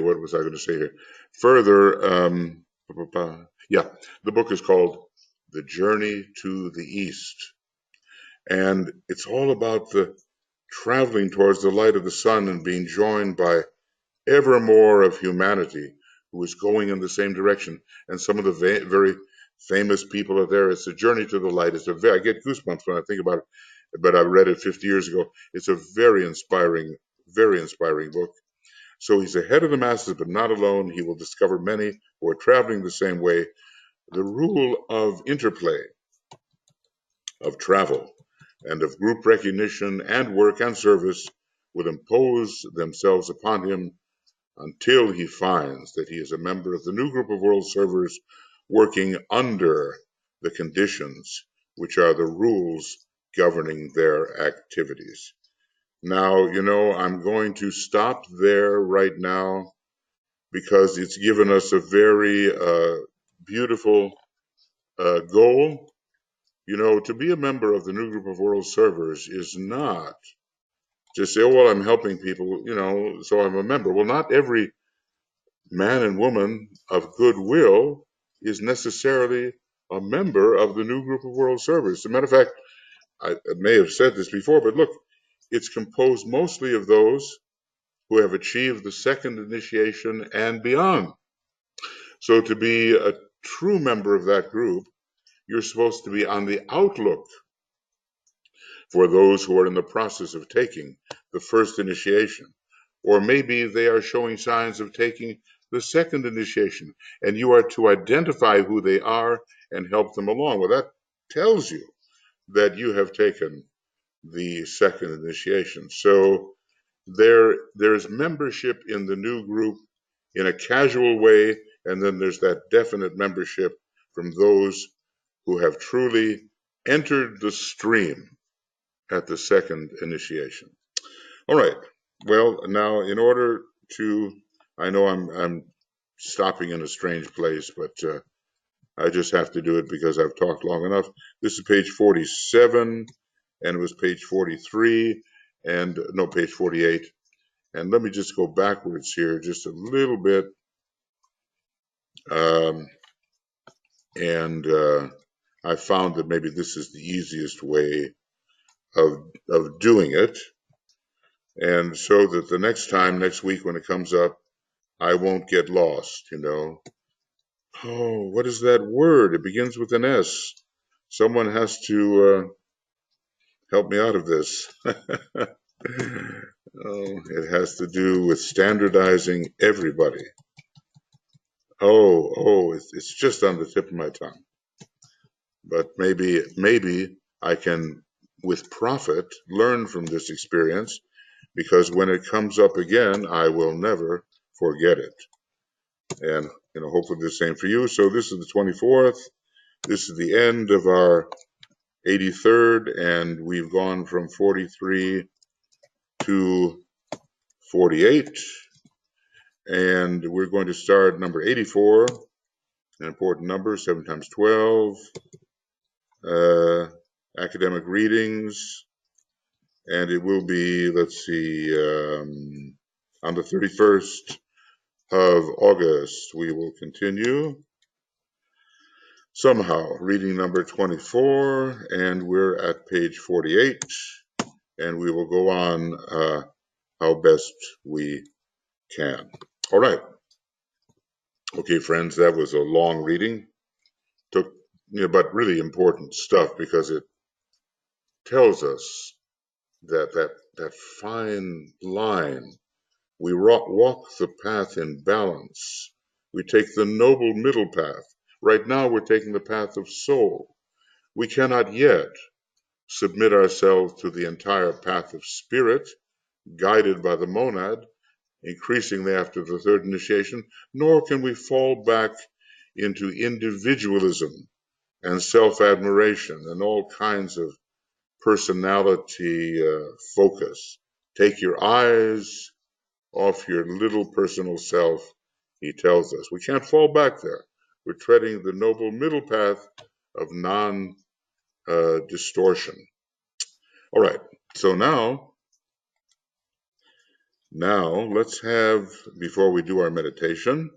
what was I going to say here? Further, the book is called The Journey to the East. And it's all about the traveling towards the light of the sun and being joined by ever more of humanity who is going in the same direction. And some of the very famous people are there. It's a journey to the light. I get goosebumps when I think about it, but I read it 50 years ago. It's a very inspiring book. So he's ahead of the masses, but not alone. He will discover many who are traveling the same way. The rule of interplay, of travel, and of group recognition and work and service will impose themselves upon him until he finds that he is a member of the new group of world servers working under the conditions which are the rules governing their activities. Now, I'm going to stop there right now because it's given us a very beautiful goal. To be a member of the new group of world servers is not just say, oh, well, I'm helping people, so I'm a member. Well, not every man and woman of goodwill is necessarily a member of the new group of world servers. As a matter of fact, I may have said this before, but look, it's composed mostly of those who have achieved the second initiation and beyond. So to be a true member of that group, you're supposed to be on the outlook for those who are in the process of taking the first initiation. Or maybe they are showing signs of taking the second initiation, and you are to identify who they are and help them along. Well, that tells you that you have taken the second initiation. So there's membership in the new group in a casual way, and then there's that definite membership from those who have truly entered the stream at the second initiation. All right. Well, now in order to, I know I'm stopping in a strange place, but I just have to do it because I've talked long enough. This is page 47, and it was page 43, and no, page 48. And let me just go backwards here just a little bit. And I found that maybe this is the easiest way of doing it. And so that the next week when it comes up, I won't get lost, Oh, what is that word? It begins with an S. Someone has to help me out of this. It has to do with standardizing everybody. It's just on the tip of my tongue. But maybe I can, with profit, learn from this experience, because when it comes up again, I will never forget it. And hopefully the same for you. So this is the 24th. This is the end of our 83rd, and we've gone from 43 to 48. And we're going to start number 84, an important number, 7 times 12, academic readings, and it will be, let's see, on the 31st of August, we will continue somehow reading number 24, and we're at page 48, and we will go on how best we can. All right. Okay, friends, that was a long reading. But really important stuff, because it tells us that fine line. We walk the path in balance. We take the noble middle path. Right now, we're taking the path of soul. We cannot yet submit ourselves to the entire path of spirit, guided by the monad, increasingly after the third initiation, nor can we fall back into individualism and self-admiration and all kinds of personality focus. Take your eyes off your little personal self, he tells us. We can't fall back there. We're treading the noble middle path of non-distortion. All right, so now let's have, before we do our meditation,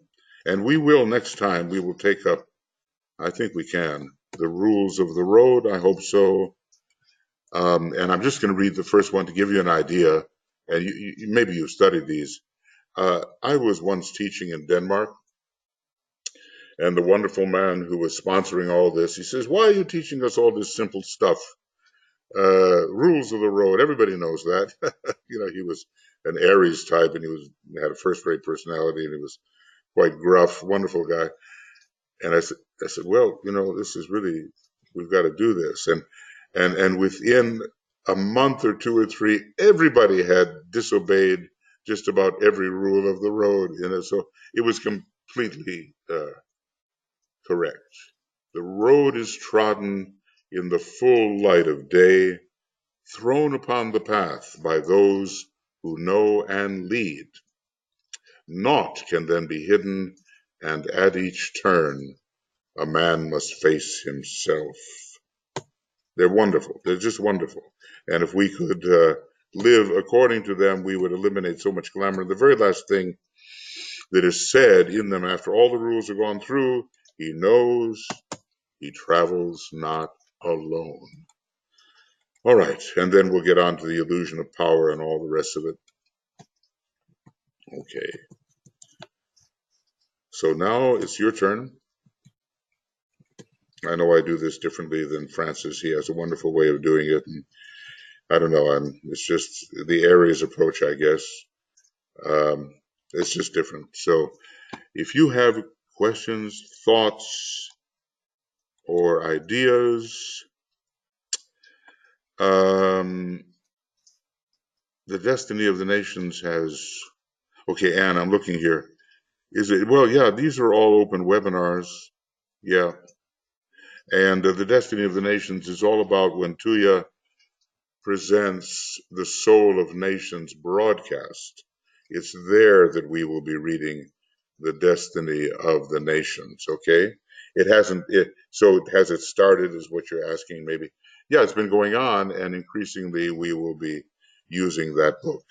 and we will next time, we will take up, I think we can, the rules of the road. I hope so. And I'm just going to read the first one to give you an idea, and maybe you've studied these. I was once teaching in Denmark, And the wonderful man who was sponsoring all this, he says, "Why are you teaching us all this simple stuff? Rules of the road. Everybody knows that." He was an Aries type, and had a first-rate personality, and he was quite gruff, wonderful guy. And I said, "Well, this is really, we've got to do this." And within a month or two or three, everybody had disobeyed just about every rule of the road. So it was completely correct. The road is trodden in the full light of day, thrown upon the path by those who know and lead. Naught can then be hidden, and at each turn a man must face himself. They're wonderful. They're just wonderful. And if we could live according to them, we would eliminate so much glamour. The very last thing that is said in them after all the rules are gone through, he knows he travels not alone. All right, and then we'll get on to the illusion of power and all the rest of it. Okay. So now it's your turn. I know I do this differently than Francis. He has a wonderful way of doing it. And I don't know, it's just the Aries approach, I guess. It's just different. So if you have questions, thoughts, or ideas, the destiny of the nations has, okay, Anne, I'm looking here. Well, yeah, these are all open webinars. Yeah. And the destiny of the nations is all about when Tuija presents the Soul of Nations broadcast. It's there that we will be reading the destiny of the nations, okay? Has it started is what you're asking maybe. Yeah, it's been going on, and increasingly we will be using that book.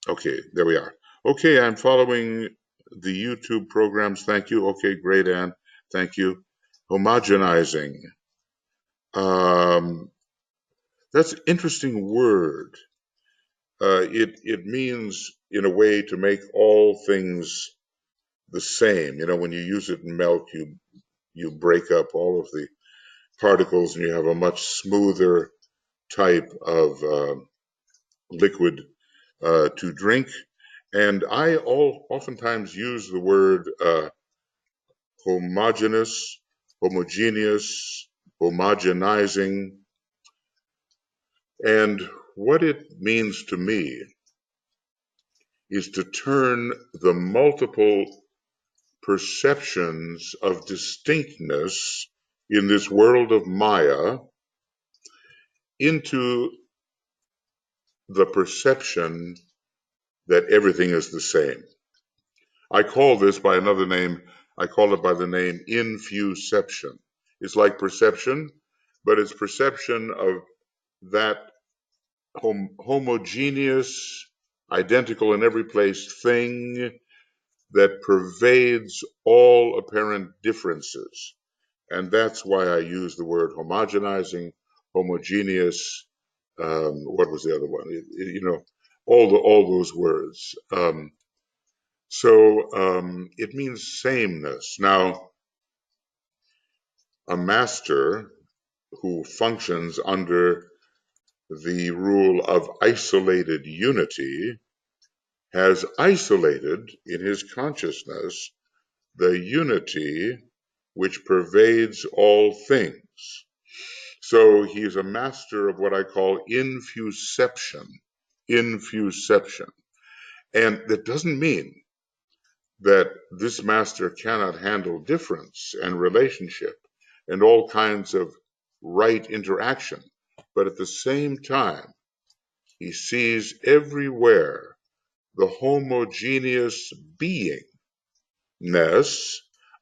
Okay, there we are. Okay, I'm following the YouTube programs. Thank you. Okay, great, Anne. Thank you. Homogenizing. That's an interesting word. It means, in a way, to make all things the same. When you use it in milk, you break up all of the particles, and you have a much smoother type of liquid to drink. And I oftentimes use the word homogeneous, homogenizing. And what it means to me is to turn the multiple perceptions of distinctness in this world of Maya into the perception that everything is the same. I call this by another name, I call it by the name infuception. It's like perception, but it's perception of that homogeneous, identical in every place thing that pervades all apparent differences. And that's why I use the word homogenizing, homogeneous, what was the other one? All those words. It means sameness. Now, a master who functions under the rule of isolated unity has isolated in his consciousness the unity which pervades all things. So he is a master of what I call infuception. Infuception. And that doesn't mean that this master cannot handle difference and relationship and all kinds of right interaction. But at the same time, he sees everywhere the homogeneous beingness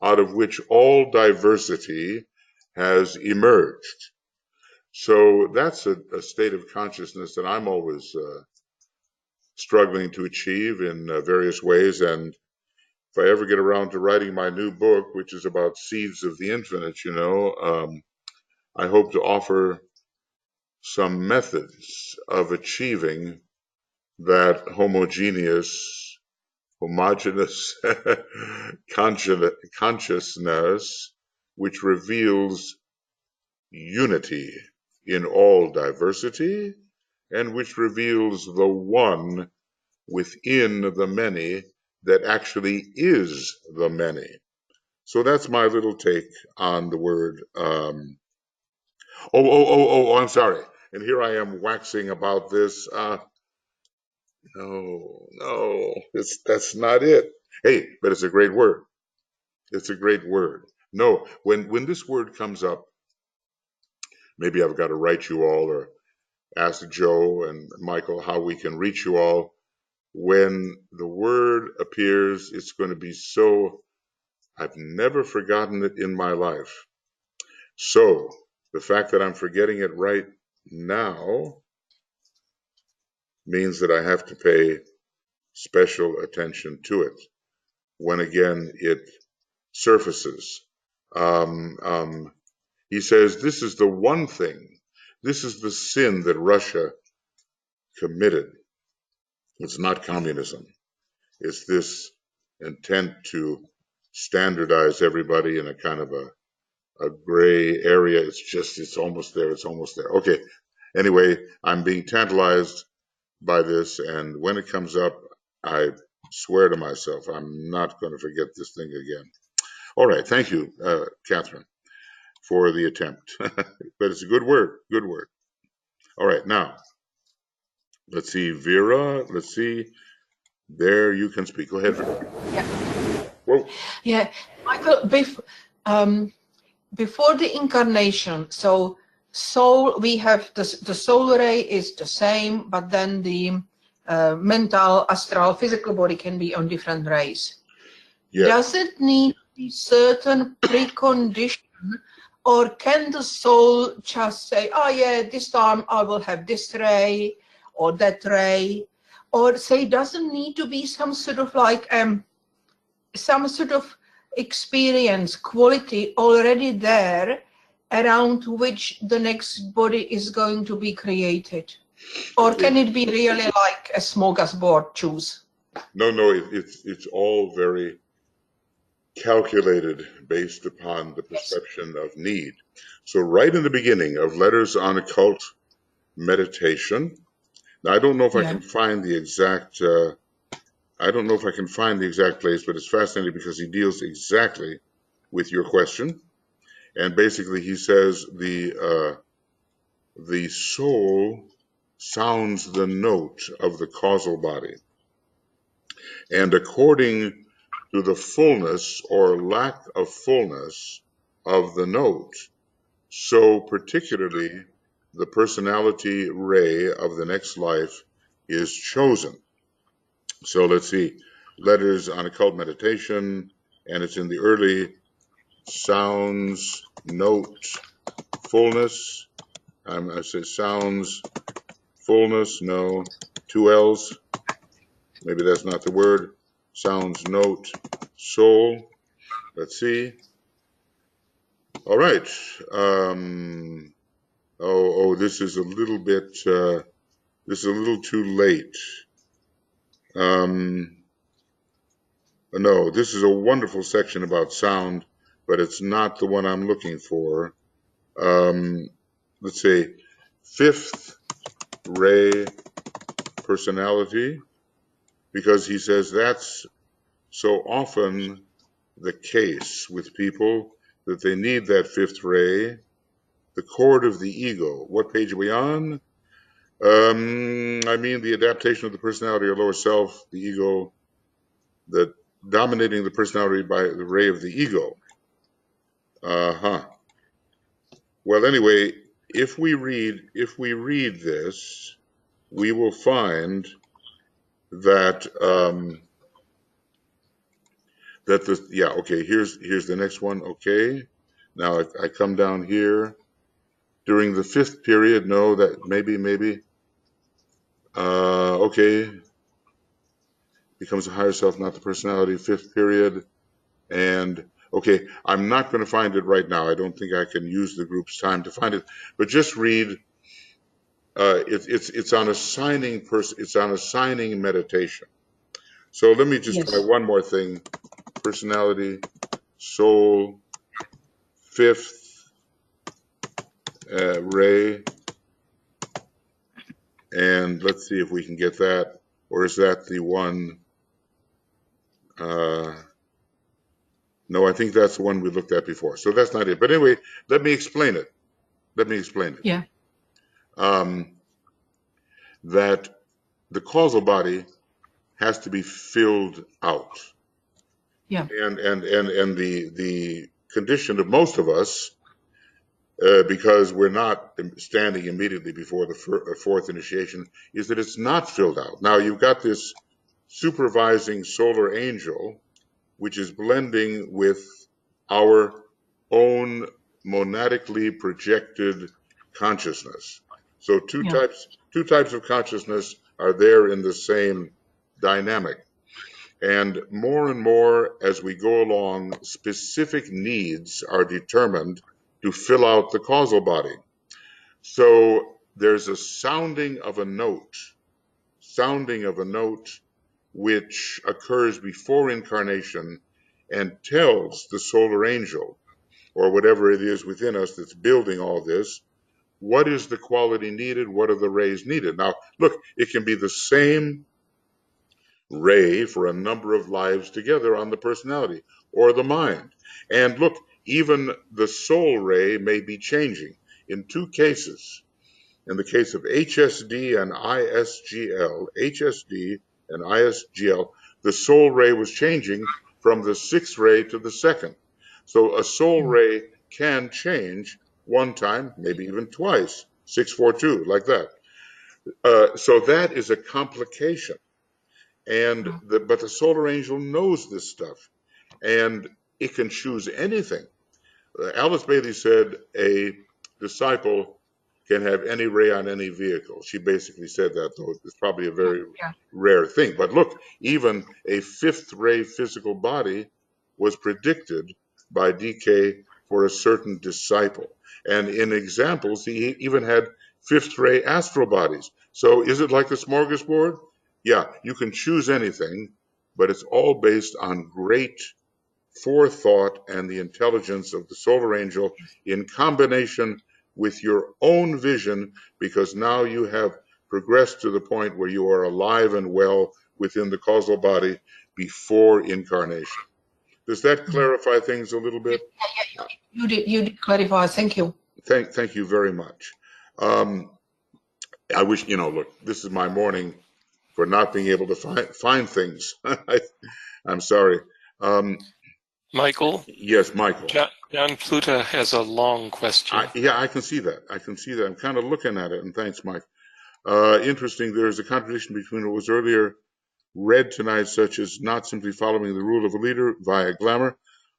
out of which all diversity has emerged. So that's a state of consciousness that I'm always struggling to achieve in various ways. And if I ever get around to writing my new book, which is about seeds of the infinite, I hope to offer some methods of achieving that homogeneous homogeneous consciousness, which reveals unity in all diversity, and which reveals the one within the many that actually is the many. So that's my little take on the word. I'm sorry. And here I am waxing about this. No, that's not it. Hey, but it's a great word. It's a great word. No, when this word comes up, maybe I've got to write you all or ask Joe and Michael how we can reach you all. When the word appears, it's going to be so, I've never forgotten it in my life. So the fact that I'm forgetting it right now means that I have to pay special attention to it when again it surfaces. He says, this is the one thing, this is the sin that Russia committed. It's not communism. It's this intent to standardize everybody in a kind of a gray area. It's almost there. Okay. Anyway, I'm being tantalized by this, and when it comes up, I swear to myself, I'm not going to forget this thing again. All right. Thank you, Catherine, for the attempt. But it's a good word. Good word. All right. Now, let's see, Vera. Let's see. There, you can speak. Go ahead, Vera. Yeah. Whoa. Yeah. Michael, before the incarnation, so soul, we have the soul ray is the same, but then the mental, astral, physical body can be on different rays. Yes. Does it need certain precondition, or can the soul just say, oh yeah, this time I will have this ray or that ray, or say doesn't need to be some sort of like some sort of experience, quality already there around which the next body is going to be created? Or can it be really like a smorgasbord choose? No, it's all very calculated based upon the perception of need. So right in the beginning of Letters on Occult Meditation, now I don't know if I can find the exact place, but it's fascinating because he deals exactly with your question. And basically he says the soul sounds the note of the causal body. And according to the fullness or lack of fullness of the note, so particularly the personality ray of the next life is chosen. So let's see, Letters on Occult Meditation, and it's in the early sounds, note, fullness. I say sounds, fullness, no, 2 L's. Maybe that's not the word. Sounds, note, soul. Let's see. All right. This is a little bit, this is a little too late. No, this is a wonderful section about sound, but it's not the one I'm looking for. Let's say 5th ray personality, because he says that's so often the case with people that they need that 5th ray, the cord of the ego. What page are we on? I mean the adaptation of the personality or lower self, the ego, the dominating the personality by the ray of the ego. Well, anyway, if we read this, we will find that here's the next one. Okay, now I come down here during the 5th period. No, that maybe. Okay, becomes a higher self, not the personality. 5th period, and okay, I'm not going to find it right now. I don't think I can use the group's time to find it, but just read. It's on assigning meditation. So let me just try Yes. one more thing. Personality, soul, fifth ray, and let's see if we can get that. Or is that the one? No, I think that's the one we looked at before. So that's not it. But anyway, let me explain it. Yeah. That the causal body has to be filled out. Yeah. And the condition of most of us, because we're not standing immediately before the fourth initiation, is that it's not filled out. Now you've got this supervising solar angel, which is blending with our own monadically projected consciousness. So two Yeah. types of consciousness are there in the same dynamic. And more as we go along, specific needs are determined to fill out the causal body. So there's a sounding of a note which occurs before incarnation and tells the solar angel, or whatever it is within us that's building all this, what is the quality needed, what are the rays needed. Now, look, it can be the same ray for a number of lives together on the personality or the mind. And look, even the soul ray may be changing. In two cases, in the case of HSD and ISGL, the soul ray was changing from the sixth ray to the second. So a soul ray can change one time, maybe even twice, 642, like that. So that is a complication. But the solar angel knows this stuff, and it can choose anything. Alice Bailey said a disciple can have any ray on any vehicle. She basically said that, though it's probably a very rare thing. But look, even a fifth ray physical body was predicted by DK for a certain disciple. And in examples, he even had fifth ray astral bodies. So is it like a smorgasbord? Yeah, you can choose anything, but it's all based on great forethought and the intelligence of the solar angel in combination with your own vision, because now you have progressed to the point where you are alive and well within the causal body before incarnation. Does that clarify things a little bit? You did clarify. Thank you. Thank you very much. I wish, look, this is my morning for not being able to find things. I'm sorry. Michael? Yes, Michael. John Pluta has a long question. I can see that. I'm kind of looking at it, and thanks, Mike. Interesting, there is a contradiction between what was earlier read tonight, such as not simply following the rule of a leader via glamour,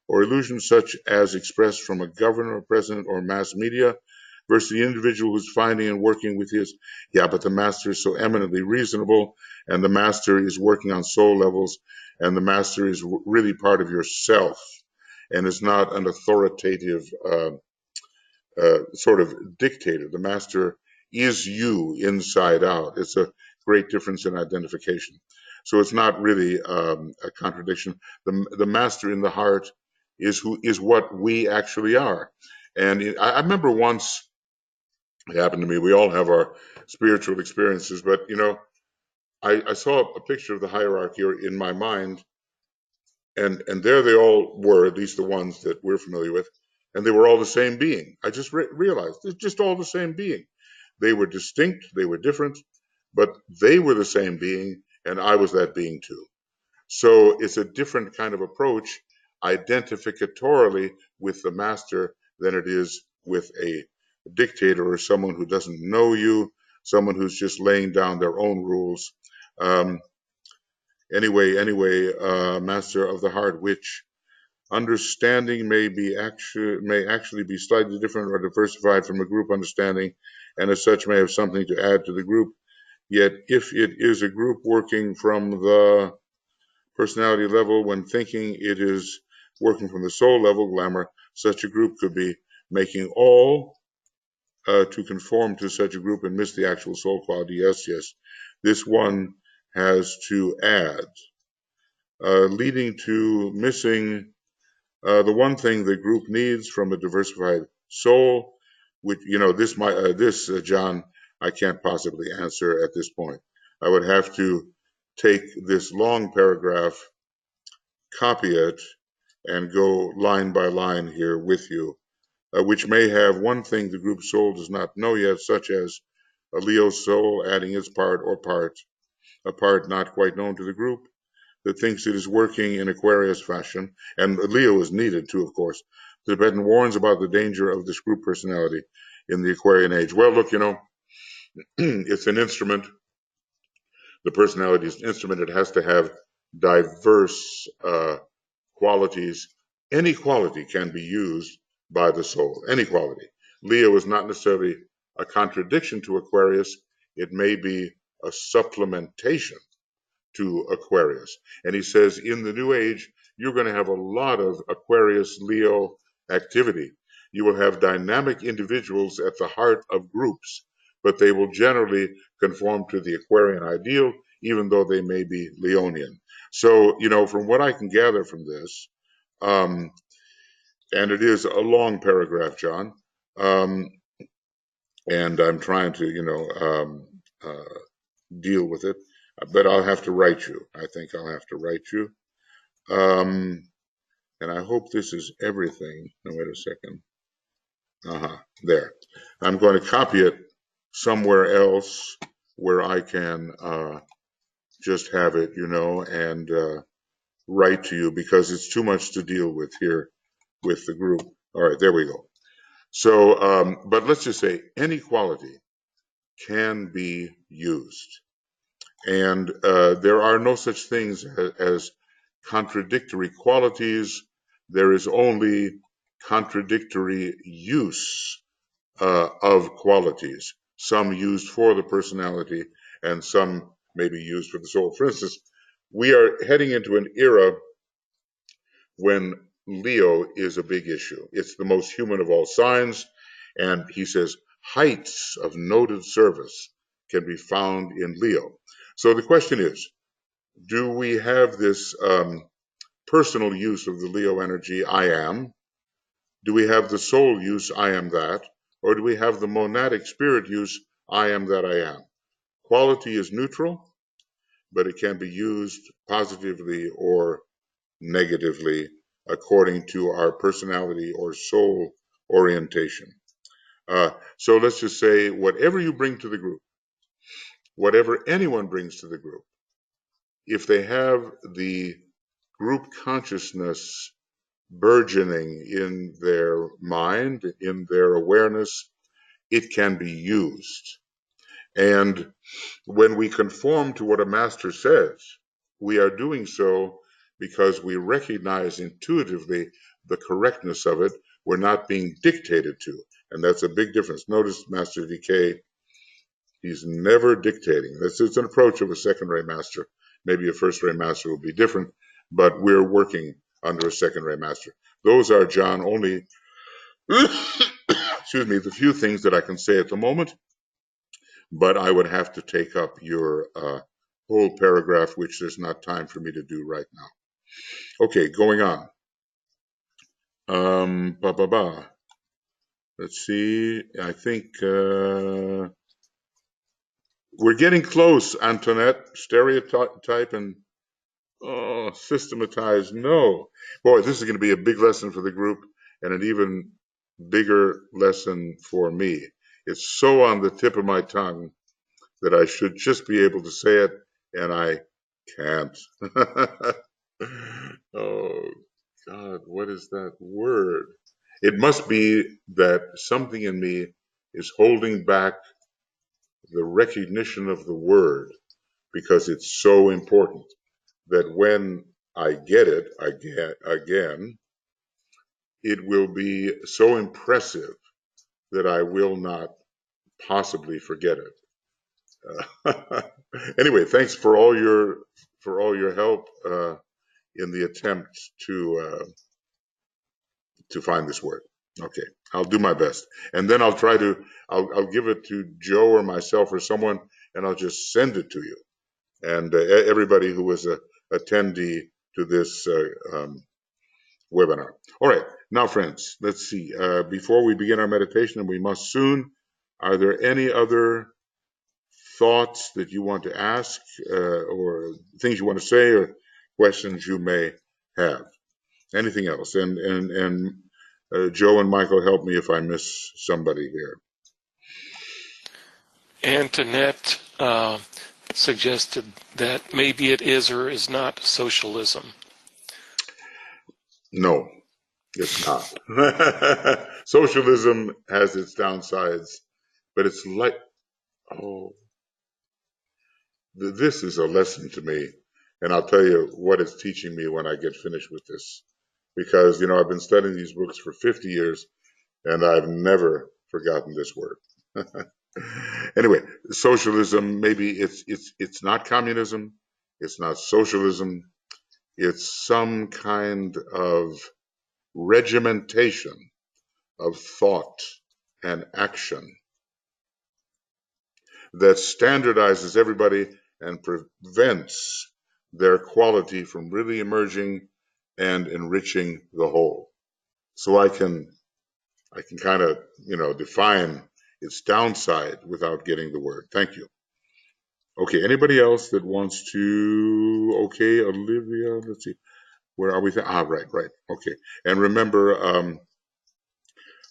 or illusions such as expressed from a governor, or president, or mass media, versus the individual who's finding and working with his, but the master is so eminently reasonable, and the master is working on soul levels, and the master is really part of yourself, and is not an authoritative sort of dictator. The master is you inside out. It's a great difference in identification. So it's not really a contradiction. The master in the heart is what we actually are. And I remember once, it happened to me, we all have our spiritual experiences, but I saw a picture of the hierarchy in my mind, and there they all were, at least the ones that we're familiar with, and they were all the same being. I just realized they're just all the same being. They were distinct, they were different, but they were the same being, and I was that being too. So it's a different kind of approach identificatorily with the master than it is with a dictator or someone who doesn't know you, someone who's just laying down their own rules. Anyway, master of the heart, which understanding may actually be slightly different or diversified from a group understanding, and as such may have something to add to the group. Yet, if it is a group working from the personality level, when thinking it is working from the soul level, glamour, such a group could be making all to conform to such a group and miss the actual soul quality. Yes. This one has to add. leading to missing the one thing the group needs from a diversified soul, which, John, I can't possibly answer at this point. I would have to take this long paragraph, copy it, and go line by line here with you, which may have one thing the group soul does not know yet, such as a Leo soul adding its part or a part not quite known to the group, that thinks it is working in Aquarius fashion, and Leo is needed too, of course. The Tibetan warns about the danger of this group personality in the Aquarian age. Well, look, it's an instrument. The personality is an instrument. It has to have diverse qualities. Any quality can be used by the soul, any quality. Leo is not necessarily a contradiction to Aquarius. It may be a supplementation to Aquarius. And he says, in the new age, you're going to have a lot of Aquarius Leo activity. You will have dynamic individuals at the heart of groups, but they will generally conform to the Aquarian ideal, even though they may be Leonian. So, from what I can gather from this, and it is a long paragraph, John, and I'm trying to, deal with it, but I'll have to write you. I think I'll have to write you. And I hope this is everything. No, wait a second. There. I'm going to copy it somewhere else where I can just have it, and write to you, because it's too much to deal with here with the group. All right, there we go. So, but let's just say any quality can be used. And there are no such things as contradictory qualities. There is only contradictory use of qualities, some used for the personality and some may be used for the soul. For instance, we are heading into an era when Leo is a big issue. It's the most human of all signs. And he says, heights of noted service can be found in Leo. So the question is, do we have this personal use of the Leo energy, I am? Do we have the soul use, I am that? Or do we have the monadic spirit use, I am that I am? Quality is neutral, but it can be used positively or negatively according to our personality or soul orientation. So let's just say whatever you bring to the group, whatever anyone brings to the group, if they have the group consciousness burgeoning in their mind, in their awareness, it can be used. And when we conform to what a master says, we are doing so because we recognize intuitively the correctness of it. We're not being dictated to. And that's a big difference. Notice Master DK, he's never dictating. It's an approach of a second-ray master. Maybe a first-ray master will be different, but we're working under a second-ray master. Those are, John, only, excuse me, the few things that I can say at the moment, but I would have to take up your whole paragraph, which there's not time for me to do right now. Okay, going on. Let's see, I think we're getting close, Antoinette. Stereotype and systematize, no. Boy, this is going to be a big lesson for the group and an even bigger lesson for me. It's so on the tip of my tongue that I should just be able to say it, and I can't. Oh, God, what is that word? It must be that something in me is holding back the recognition of the word, because it's so important that when I get it again, it will be so impressive that I will not possibly forget it. Anyway, thanks for all your help in the attempt to find this word. Okay, I'll do my best, and then I'll give it to Joe or myself or someone, and I'll just send it to you. And everybody who was a attendee to this webinar. All right, now friends, let's see. Before we begin our meditation, and we must soon, are there any other thoughts that you want to ask, or things you want to say, or questions you may have? Anything else? And Joe and Michael, help me if I miss somebody here. Antoinette suggested that maybe it is or is not socialism. No, it's not. Socialism has its downsides, but it's like, oh, this is a lesson to me. And I'll tell you what it's teaching me when I get finished with this. Because, you know, I've been studying these books for 50 years, and I've never forgotten this word. Anyway, socialism, maybe it's not communism, it's not socialism, it's some kind of regimentation of thought and action that standardizes everybody and prevents their quality from really emerging and enriching the whole. So I can kind of, you know, define its downside without getting the word. Thank you. Okay, anybody else that wants to? Okay, Olivia, let's see. Where are we? Right. Okay. And remember,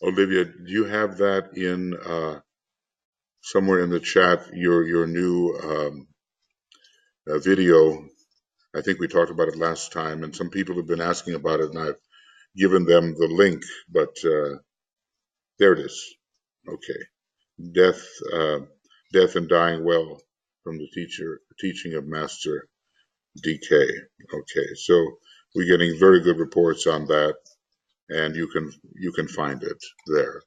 Olivia, do you have that in somewhere in the chat, your new video? I think we talked about it last time, and some people have been asking about it, and I've given them the link, but there it is. Okay. Death and Dying Well, from the teaching of Master DK. Okay, so we're getting very good reports on that, and you can find it there.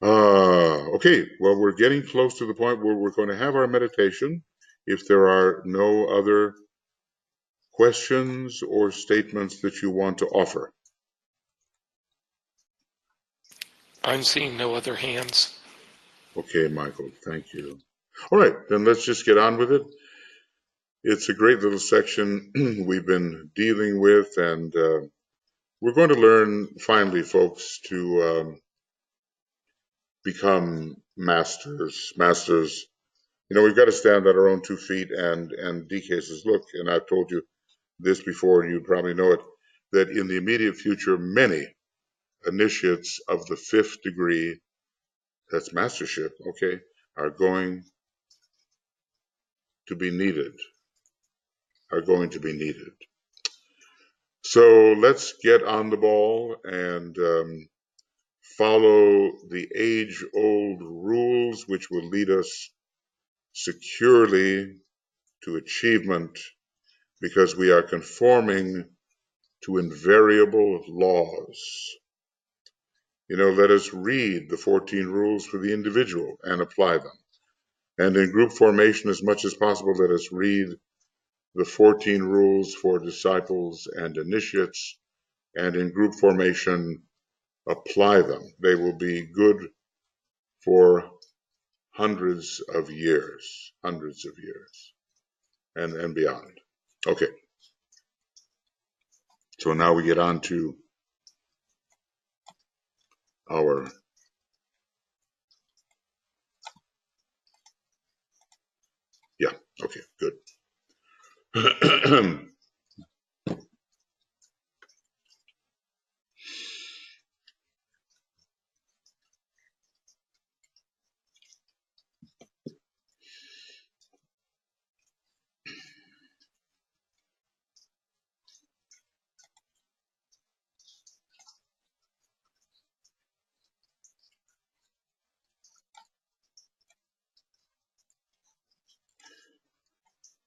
Okay, well, we're getting close to the point where we're going to have our meditation. If there are no other questions or statements that you want to offer. I'm seeing no other hands. Okay, Michael, thank you. All right, then let's just get on with it. It's a great little section we've been dealing with, and we're going to learn, finally, folks, to become masters. You know, we've got to stand on our own 2 feet, and DK says, look, and I've told you this before, and you probably know it, that in the immediate future, many initiates of the 5th degree, that's mastership, okay, are going to be needed, So let's get on the ball and follow the age-old rules which will lead us securely to achievement, because we are conforming to invariable laws. You know, let us read the 14 rules for the individual and apply them. And in group formation, as much as possible, let us read the 14 rules for disciples and initiates, and in group formation, apply them. They will be good for hundreds of years, and beyond. Okay. So now we get on to our okay, good.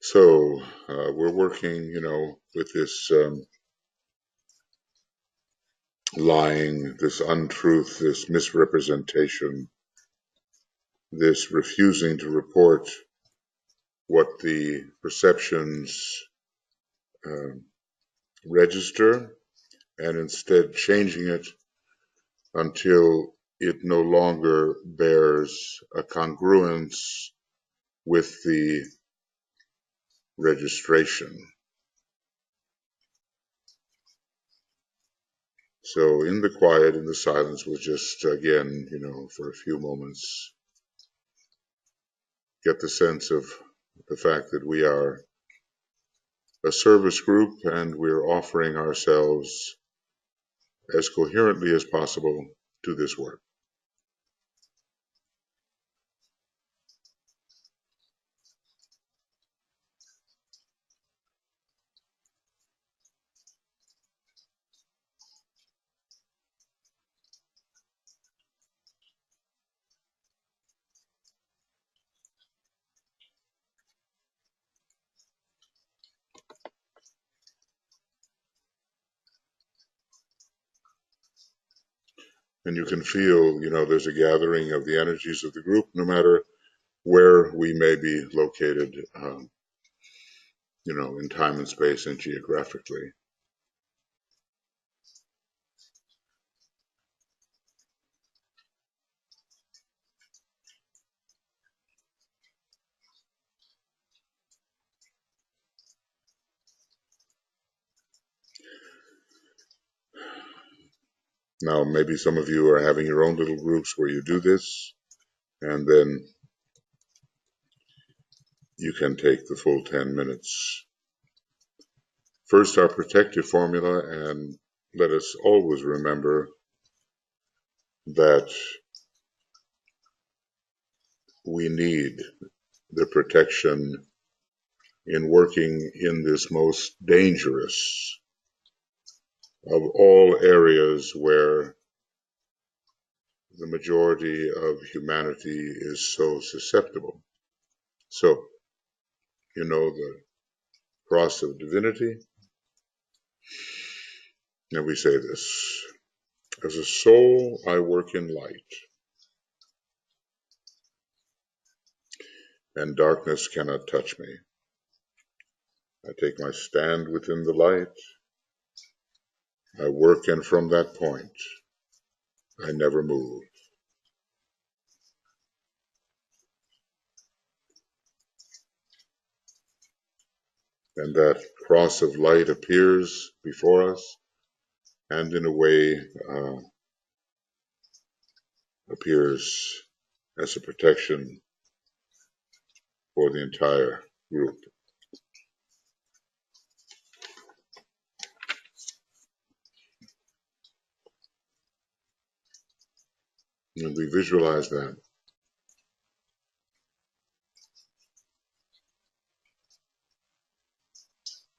So we're working, you know, with this lying, this untruth, this misrepresentation, this refusing to report what the perceptions register, and instead changing it until it no longer bears a congruence with the registration. So in the quiet, in the silence, we'll just, again, for a few moments, get the sense of the fact that we are a service group and we're offering ourselves as coherently as possible to this work. And you can feel, there's a gathering of the energies of the group, no matter where we may be located, in time and space and geographically. Now, maybe some of you are having your own little groups where you do this, and then you can take the full 10 minutes. First, our protective formula, and let us always remember that we need the protection in working in this most dangerous of all areas where the majority of humanity is so susceptible. So, the cross of divinity, and we say this: as a soul, I work in light, and darkness cannot touch me. I take my stand within the light. I work, and from that point, I never move. And that cross of light appears before us, and in a way appears as a protection for the entire group. And we visualize that.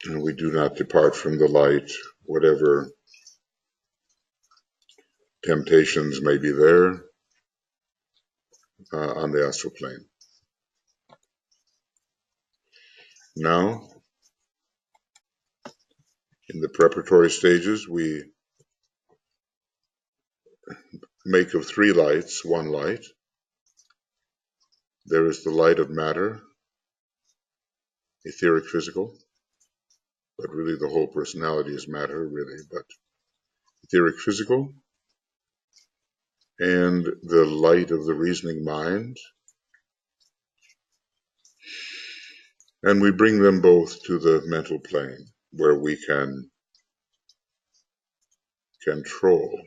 And we do not depart from the light, whatever temptations may be there on the astral plane. Now, in the preparatory stages, we make of three lights one light. There is the light of matter, etheric, physical, but really the whole personality is matter, really, but etheric, physical, and the light of the reasoning mind. And we bring them both to the mental plane, where we can control.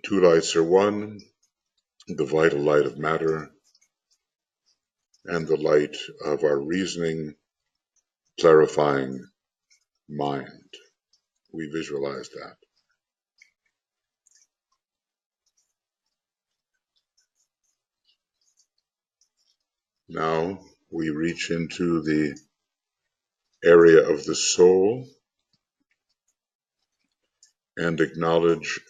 Two lights are one, the vital light of matter and the light of our reasoning, clarifying mind. We visualize that. Now we reach into the area of the soul and acknowledge,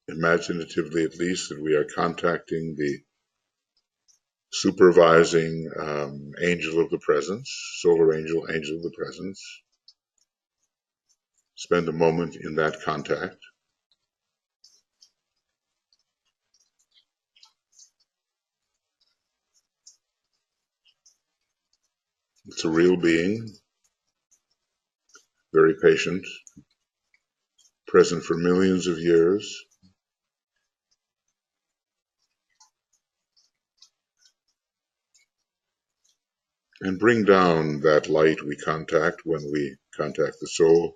imaginatively at least, that we are contacting the supervising angel of the presence, solar angel, angel of the presence. Spend a moment in that contact. It's a real being, very patient, present for millions of years. and bring down that light we contact when we contact the soul,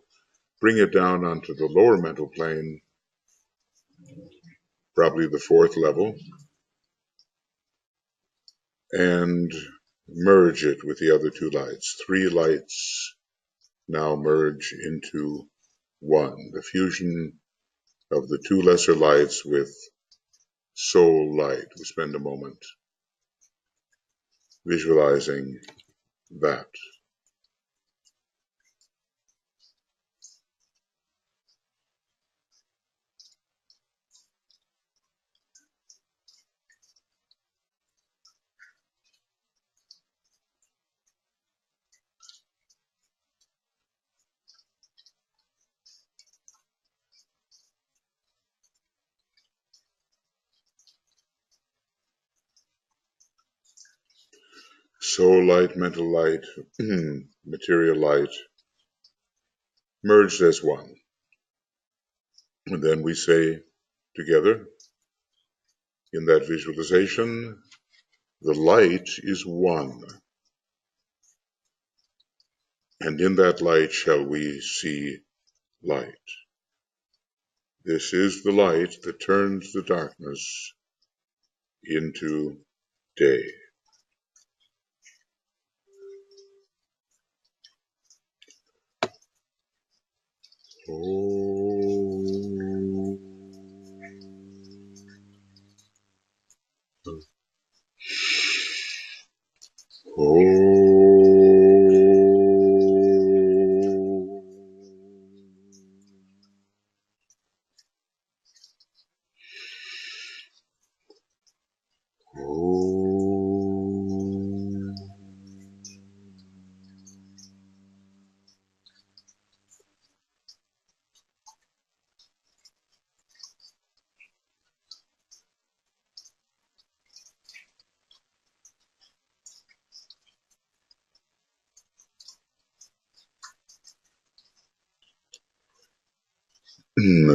bring it down onto the lower mental plane, probably the fourth level, and merge it with the other two lights. Three lights now merge into one, the fusion of the two lesser lights with soul light. We spend a moment visualizing that. Soul light, mental light, material light, merged as one. And then we say together in that visualization, the light is one. And in that light shall we see light. This is the light that turns the darkness into day. Oh. Oh.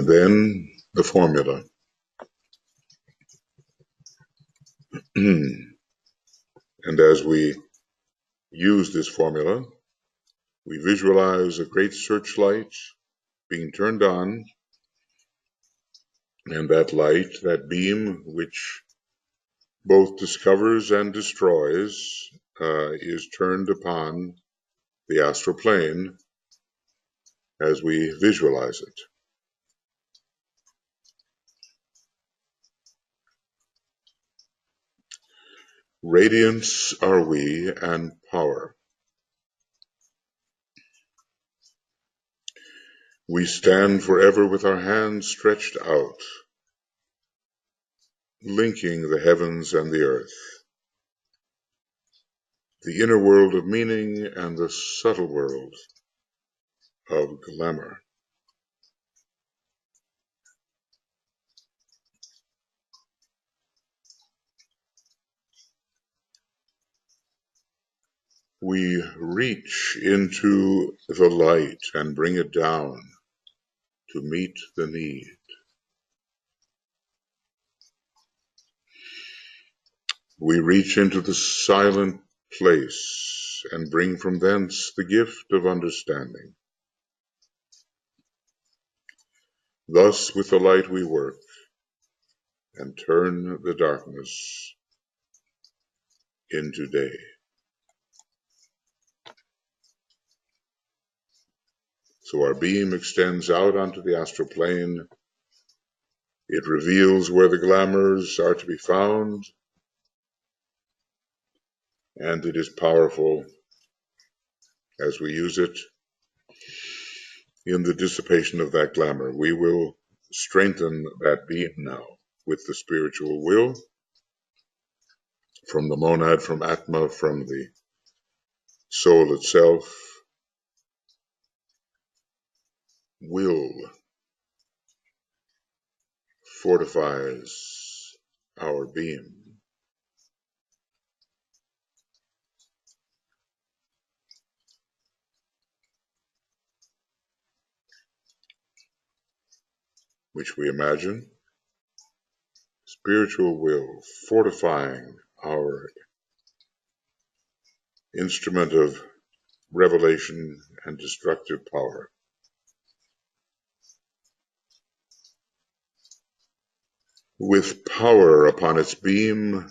Then the formula. And as we use this formula, we visualize a great searchlight being turned on, and that light, that beam, which both discovers and destroys, is turned upon the astral plane as we visualize it. Radiance are we and power. We stand forever with our hands stretched out, linking the heavens and the earth, the inner world of meaning and the subtle world of glamour. We reach into the light and bring it down to meet the need. We reach into the silent place and bring from thence the gift of understanding. Thus with the light we work and turn the darkness into day. So our beam extends out onto the astral plane. It reveals where the glamours are to be found, and it is powerful as we use it in the dissipation of that glamour. We will strengthen that beam now with the spiritual will from the monad, from Atma, from the soul itself. Will fortifies our beam. Which we imagine, spiritual will fortifying our instrument of revelation and destructive power. With power upon its beam,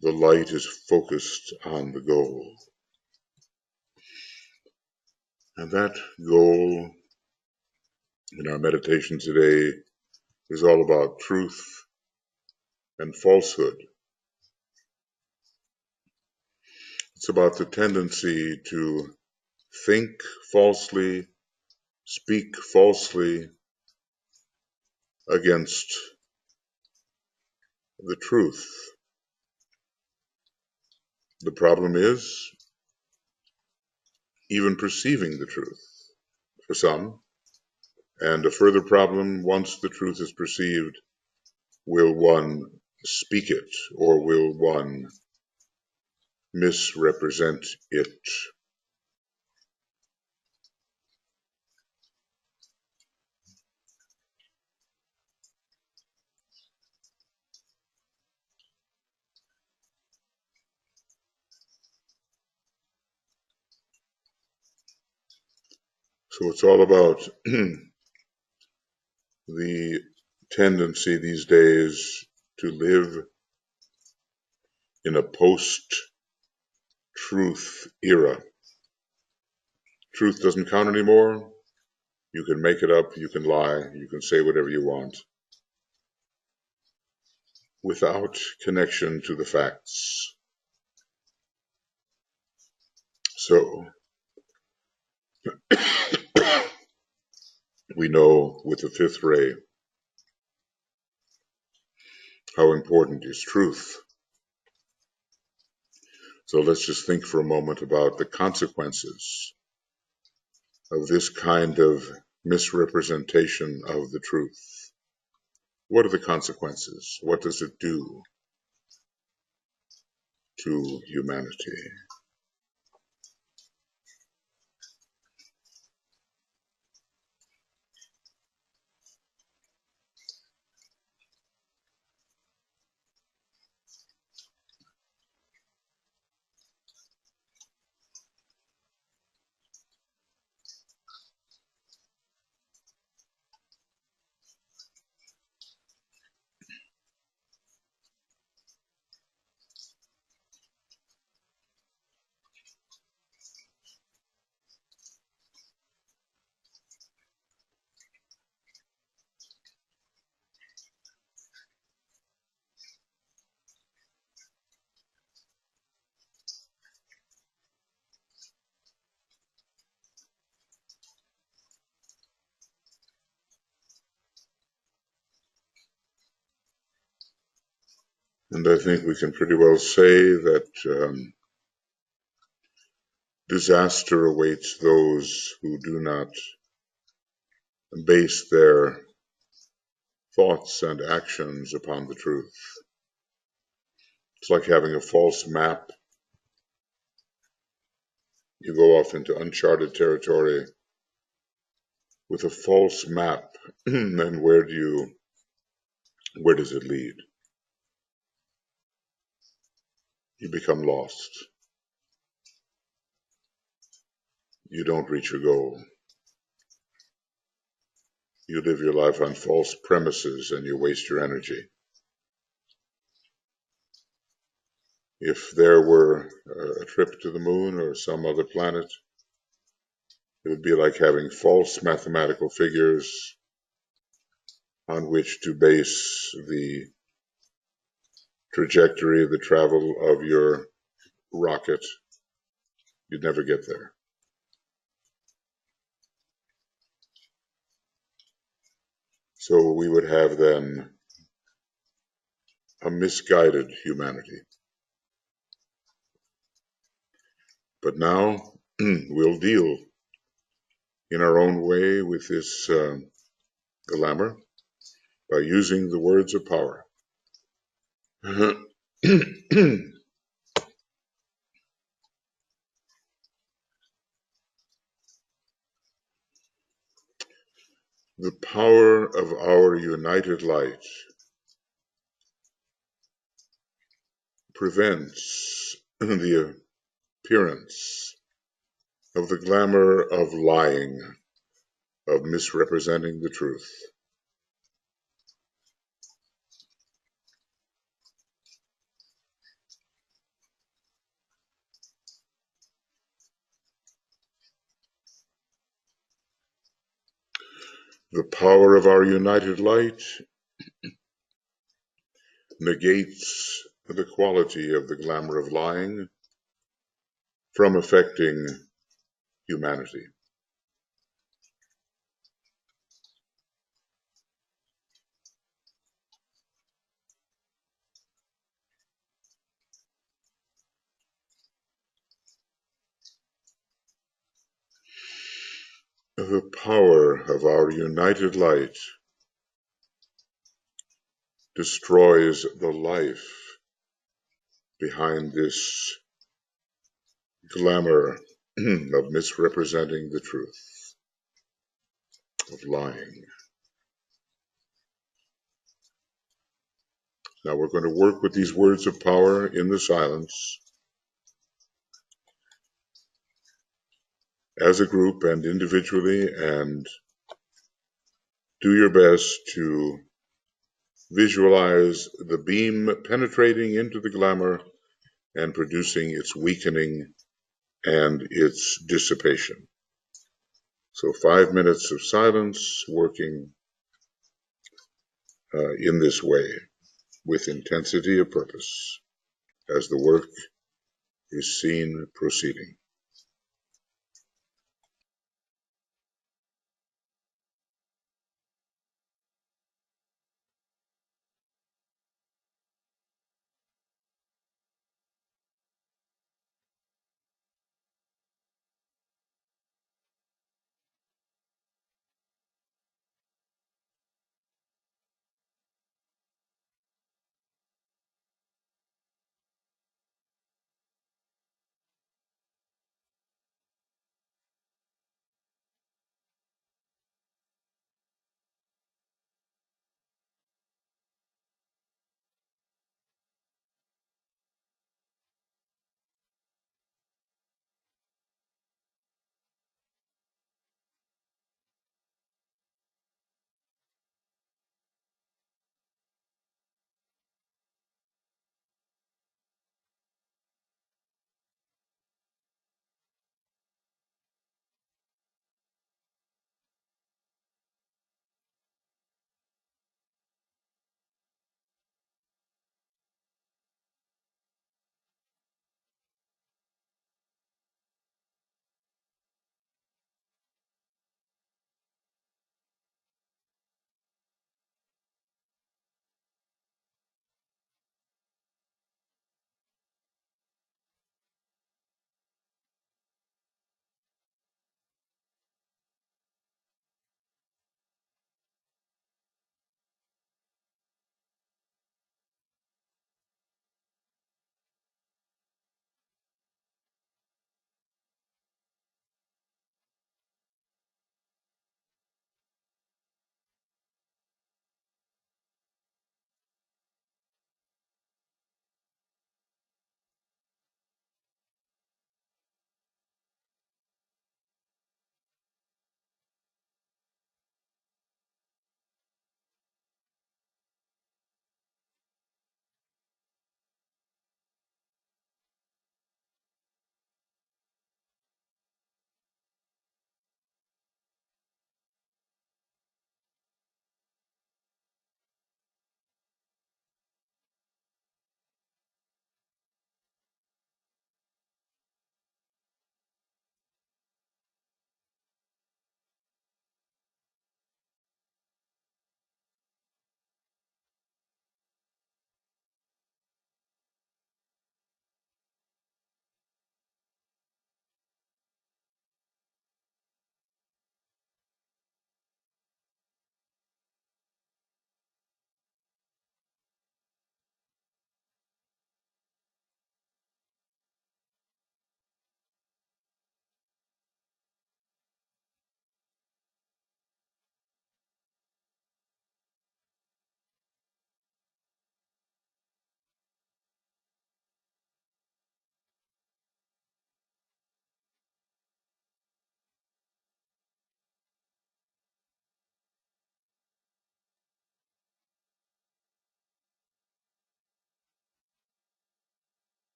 the light is focused on the goal. And that goal in our meditation today is all about truth and falsehood. It's about the tendency to think falsely, speak falsely against the truth. The problem is even perceiving the truth for some, and a further problem, once the truth is perceived, will one speak it or will one misrepresent it? So it's all about the tendency these days to live in a post-truth era. Truth doesn't count anymore. You can make it up, you can lie, you can say whatever you want without connection to the facts. So we know with the fifth ray how important is truth. So let's just think for a moment about the consequences of this kind of misrepresentation of the truth. What are the consequences? What does it do to humanity? And I think we can pretty well say that disaster awaits those who do not base their thoughts and actions upon the truth. It's like having a false map. You go off into uncharted territory with a false map, and where does it lead? You become lost. You don't reach your goal. You live your life on false premises and you waste your energy. If there were a trip to the moon or some other planet, it would be like having false mathematical figures on which to base the trajectory, the travel of your rocket. You'd never get there. So we would have then a misguided humanity. But now we'll deal in our own way with this glamour by using the words of power. The power of our united light prevents the appearance of the glamour of lying, of misrepresenting the truth. The power of our united light negates the quality of the glamour of lying from affecting humanity. The power of our united light destroys the life behind this glamour of misrepresenting the truth, of lying. Now we're going to work with these words of power in the silence as a group and individually, and do your best to visualize the beam penetrating into the glamour and producing its weakening and its dissipation. So 5 minutes of silence working in this way with intensity of purpose as the work is seen proceeding.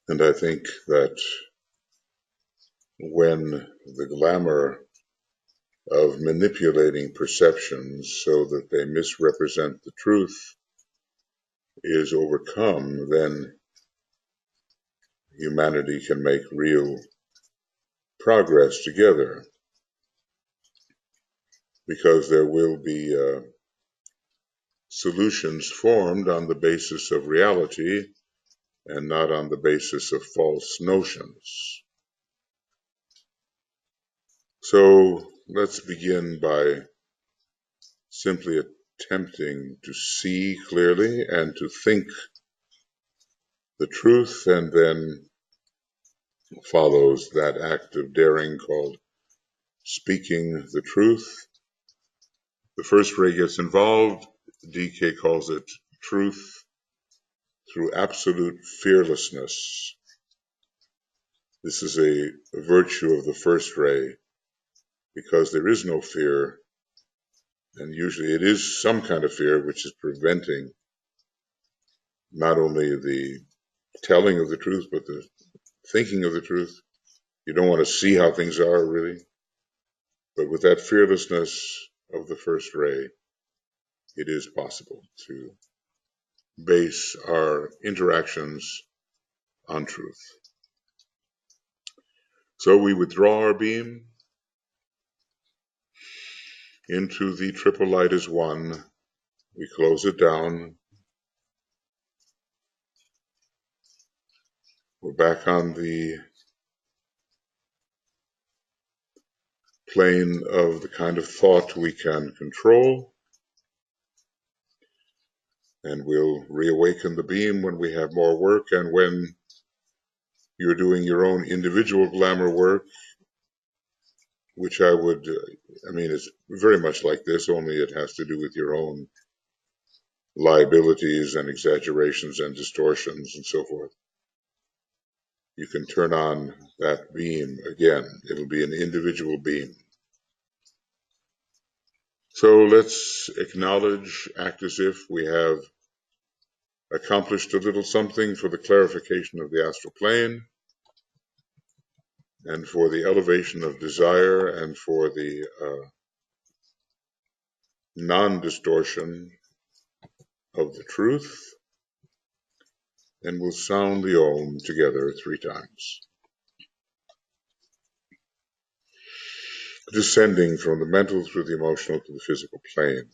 And I think that when the glamour of manipulating perceptions so that they misrepresent the truth is overcome, then humanity can make real progress together, because there will be solutions formed on the basis of reality and not on the basis of false notions. So let's begin by simply attempting to see clearly and to think the truth, and then follows that act of daring called speaking the truth. The first ray gets involved. DK calls it truth through absolute fearlessness. This is a virtue of the first ray, because there is no fear, and usually it is some kind of fear which is preventing not only the telling of the truth, but the thinking of the truth. You don't want to see how things are, really. But with that fearlessness of the first ray, it is possible to base our interactions on truth. So we withdraw our beam into the triple light as one. We close it down. We're back on the plane of the kind of thought we can control, and we'll reawaken the beam when we have more work, and when you're doing your own individual glamour work, which it's very much like this, only it has to do with your own liabilities and exaggerations and distortions and so forth. You can turn on that beam again. It'll be an individual beam. So let's acknowledge, act as if we have accomplished a little something for the clarification of the astral plane, and for the elevation of desire, and for the non-distortion of the truth. And we'll sound the Om together 3 times. Descending from the mental through the emotional to the physical plane.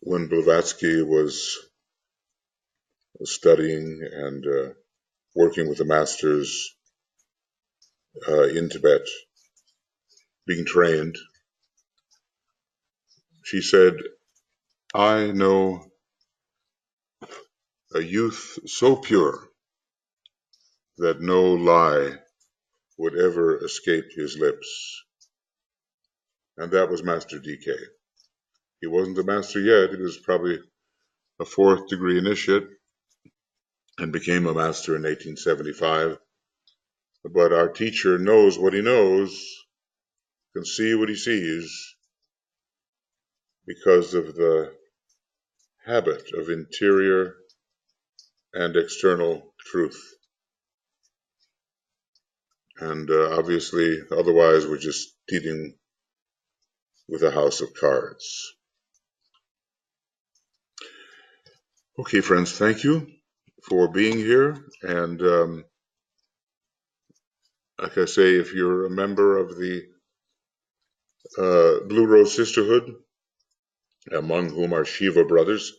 When Blavatsky was studying and working with the masters in Tibet, being trained, she said, "I know a youth so pure that no lie would ever escape his lips." And that was Master DK. He wasn't a master yet. He was probably a 4th degree initiate and became a master in 1875. But our teacher knows what he knows, can see what he sees, because of the habit of interior and external truth. And obviously, otherwise, we're just dealing with a house of cards. Okay, friends, thank you for being here. And like I say, if you're a member of the Blue Rose Sisterhood, among whom are Shiva brothers,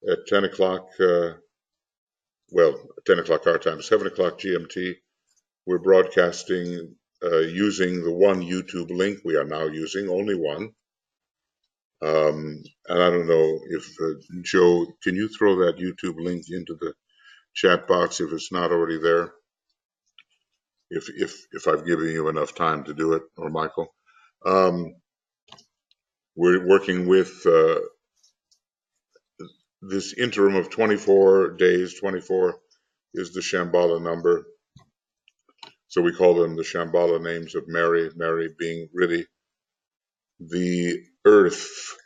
at 10 o'clock, 10 o'clock our time, 7 o'clock GMT, we're broadcasting using the one YouTube link we are now using, only one. And I don't know if, Joe, can you throw that YouTube link into the chat box if it's not already there? If I've given you enough time to do it, or Michael. We're working with this interim of 24 days. 24 is the Shambhala number. So we call them the Shambhala names of Mary, Mary being really the earth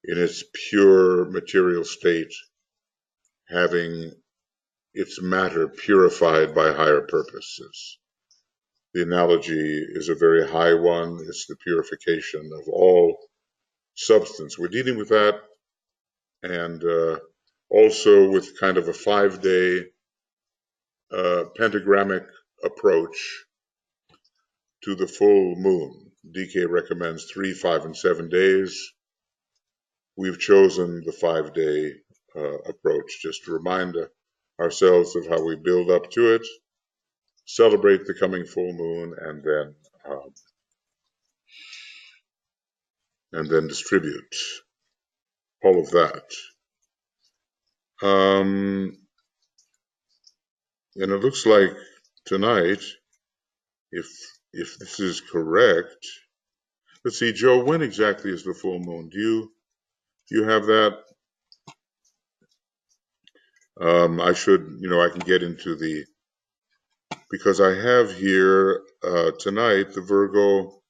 in its pure material state, having its matter purified by higher purposes. The analogy is a very high one. It's the purification of all substance. We're dealing with that, and also with kind of a 5-day pentagrammic approach to the full moon. DK recommends 3, 5, and 7 days. We've chosen the 5-day approach just to remind ourselves of how we build up to it, celebrate the coming full moon, and then distribute all of that. And it looks like tonight, if this is correct, let's see, Joe, when exactly is the full moon? Do you have that? I should, I can get into because I have here tonight the Virgo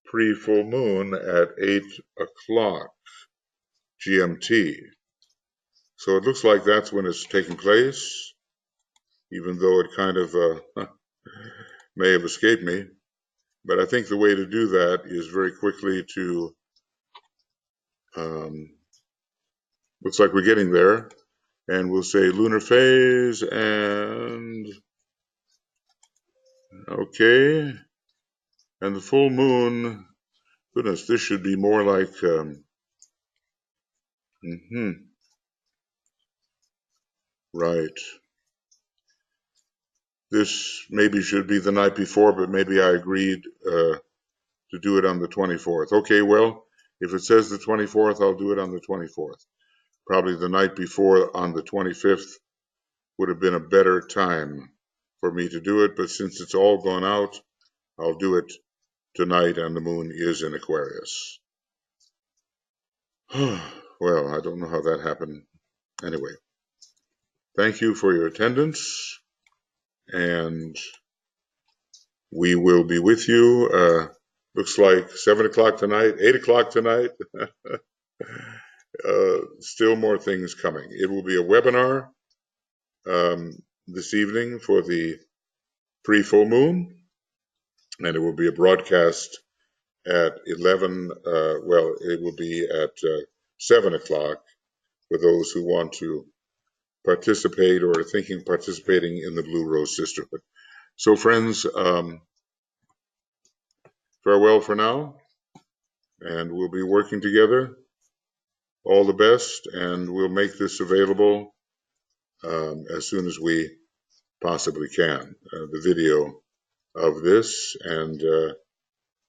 pre-full moon at 8 o'clock GMT. So it looks like that's when it's taking place, even though it kind of may have escaped me. But I think the way to do that is very quickly to, looks like we're getting there, and we'll say lunar phase, and okay, and the full moon, goodness, this should be more like, right. This maybe should be the night before, but maybe I agreed to do it on the 24th. Okay, well, if it says the 24th, I'll do it on the 24th. Probably the night before on the 25th would have been a better time for me to do it, but since it's all gone out, I'll do it tonight, and the moon is in Aquarius. Well, I don't know how that happened. Anyway, thank you for your attendance, and we will be with you. Looks like 7 o'clock tonight, 8 o'clock tonight. Still more things coming. It will be a webinar this evening for the pre-full moon, and it will be a broadcast at 11, it will be at 7 o'clock for those who want to participate or are thinking participating in the Blue Rose Sisterhood. So friends, farewell for now, and we'll be working together. All the best, and we'll make this available as soon as we possibly can, the video of this, and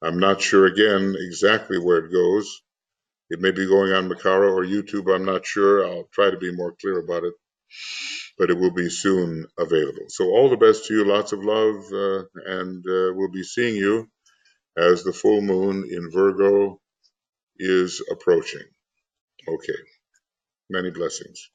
I'm not sure again exactly where it goes. It may be going on Makara or YouTube, I'm not sure. I'll try to be more clear about it, but it will be soon available. So all the best to you, lots of love, and we'll be seeing you as the full moon in Virgo is approaching. Okay, many blessings.